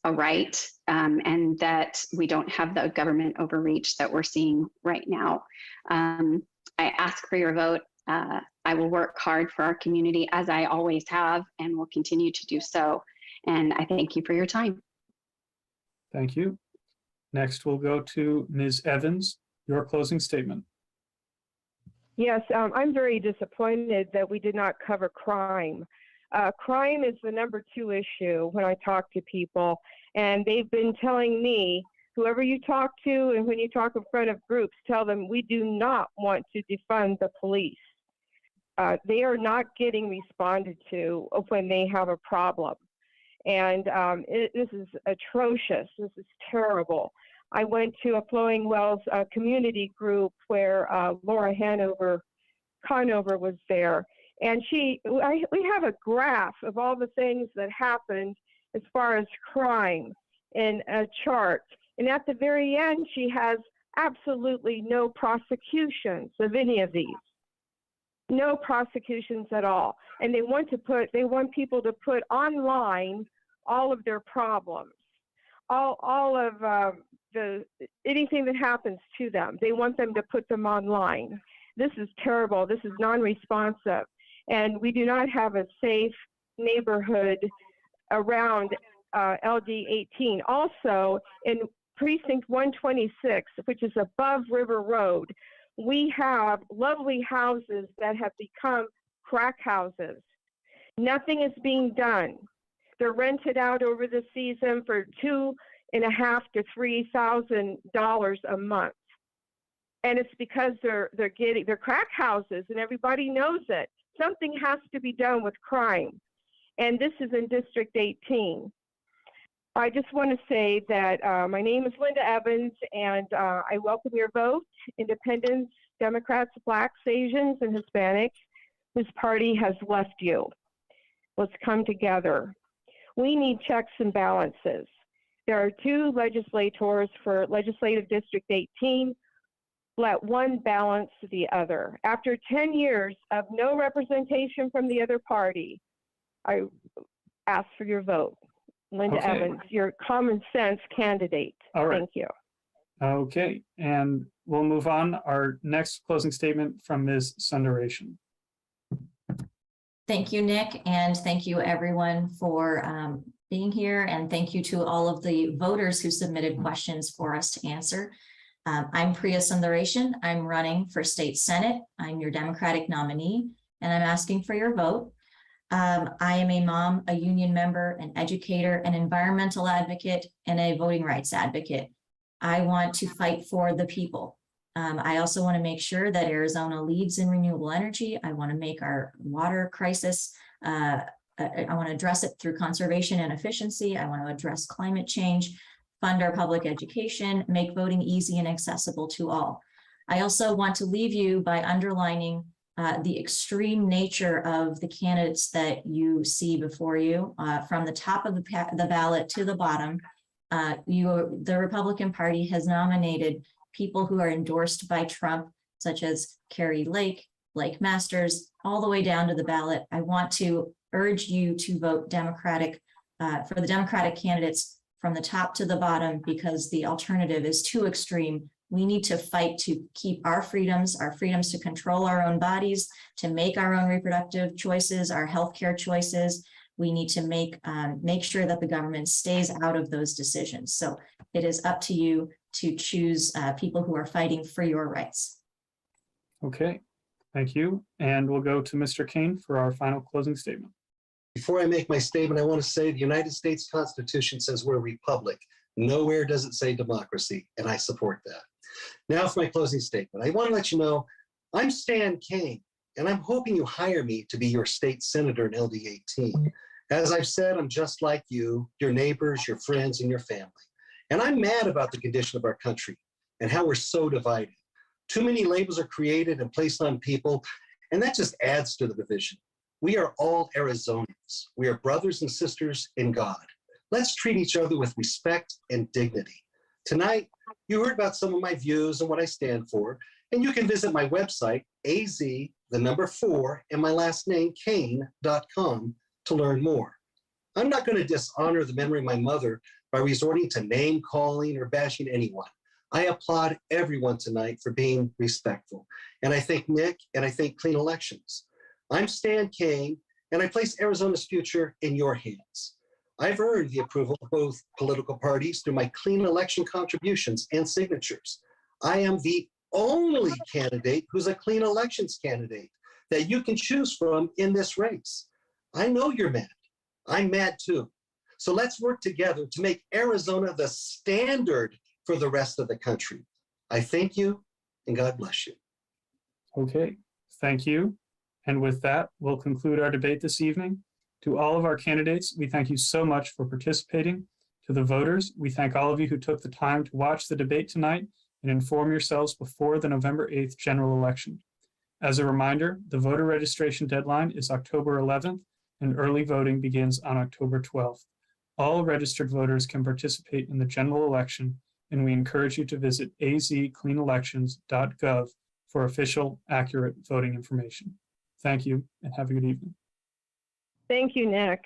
a right and that we don't have the government overreach that we're seeing right now. I ask for your vote. I will work hard for our community as I always have and will continue to do so. And I thank you for your time. Thank you. Next, we'll go to Ms. Evans, your closing statement. Yes, I'm very disappointed that we did not cover crime. Crime is the #2 issue when I talk to people, and they've been telling me, whoever you talk to and when you talk in front of groups, tell them we do not want to defund the police. they are not getting responded to when they have a problem. And this is atrocious. This is terrible. I went to a Flowing Wells community group where Laura Conover was there. And we have a graph of all the things that happened as far as crime in a chart. And at the very end, she has absolutely no prosecutions of any of these. No prosecutions at all. And they want people to put online all of their problems, all of anything that happens to them. They want them to put them online. This is terrible. This is non-responsive. And we do not have a safe neighborhood around LD18. Also, in precinct 126, which is above River Road, we have lovely houses that have become crack houses. Nothing is being done. They're rented out over the season for $2,500 to $3,000 a month. And it's because they're crack houses and everybody knows it. Something has to be done with crime. And this is in District 18. I just want to say that my name is Linda Evans, and I welcome your vote. Independents, Democrats, Blacks, Asians, and Hispanics, whose party has left you. Let's come together. We need checks and balances. There are 2 legislators for Legislative District 18. Let one balance the other. After 10 years of no representation from the other party, I ask for your vote. Linda Evans, your common sense candidate. All right. Thank you. Okay, and we'll move on. Our next closing statement from Ms. Sundaration. Thank you, Nick, and thank you everyone for being here, and thank you to all of the voters who submitted questions for us to answer. I'm Priya Sundaration. I'm running for State Senate. I'm your Democratic nominee, and I'm asking for your vote. I am a mom, a union member, an educator, an environmental advocate, and a voting rights advocate. I want to fight for the people. I also want to make sure that Arizona leads in renewable energy. I want to make our water crisis, I want to address it through conservation and efficiency. I want to address climate change, fund our public education, make voting easy and accessible to all. I also want to leave you by underlining the extreme nature of the candidates that you see before you, from the top of the ballot to the bottom. The Republican Party has nominated people who are endorsed by Trump, such as Carrie Lake, Blake Masters, all the way down to the ballot. I want to urge you to vote Democratic for the Democratic candidates from the top to the bottom, because the alternative is too extreme. We need to fight to keep our freedoms to control our own bodies, to make our own reproductive choices, our healthcare choices. We need to make sure that the government stays out of those decisions. So it is up to you to choose people who are fighting for your rights. Okay, thank you. And we'll go to Mr. Kane for our final closing statement. Before I make my statement, I want to say the United States Constitution says we're a republic. Nowhere does it say democracy, and I support that. Now for my closing statement. I want to let you know I'm Stan Kane, and I'm hoping you hire me to be your state senator in LD18. As I've said, I'm just like you, your neighbors, your friends, and your family. And I'm mad about the condition of our country and how we're so divided. Too many labels are created and placed on people, and that just adds to the division. We are all Arizonans. We are brothers and sisters in God. Let's treat each other with respect and dignity. Tonight, you heard about some of my views and what I stand for, and you can visit my website, az4 and my last name, Kane.com, to learn more. I'm not going to dishonor the memory of my mother by resorting to name calling or bashing anyone. I applaud everyone tonight for being respectful. And I thank Nick, and I thank Clean Elections. I'm Stan Kane, and I place Arizona's future in your hands. I've earned the approval of both political parties through my clean election contributions and signatures. I am the only candidate who's a clean elections candidate that you can choose from in this race. I know you're mad. I'm mad too. So let's work together to make Arizona the standard for the rest of the country. I thank you, and God bless you. Okay, thank you. And with that, we'll conclude our debate this evening. To all of our candidates, we thank you so much for participating. To the voters, we thank all of you who took the time to watch the debate tonight and inform yourselves before the November 8th general election. As a reminder, the voter registration deadline is October 11th and early voting begins on October 12th. All registered voters can participate in the general election, and we encourage you to visit azcleanelections.gov for official, accurate voting information. Thank you and have a good evening. Thank you, Nick.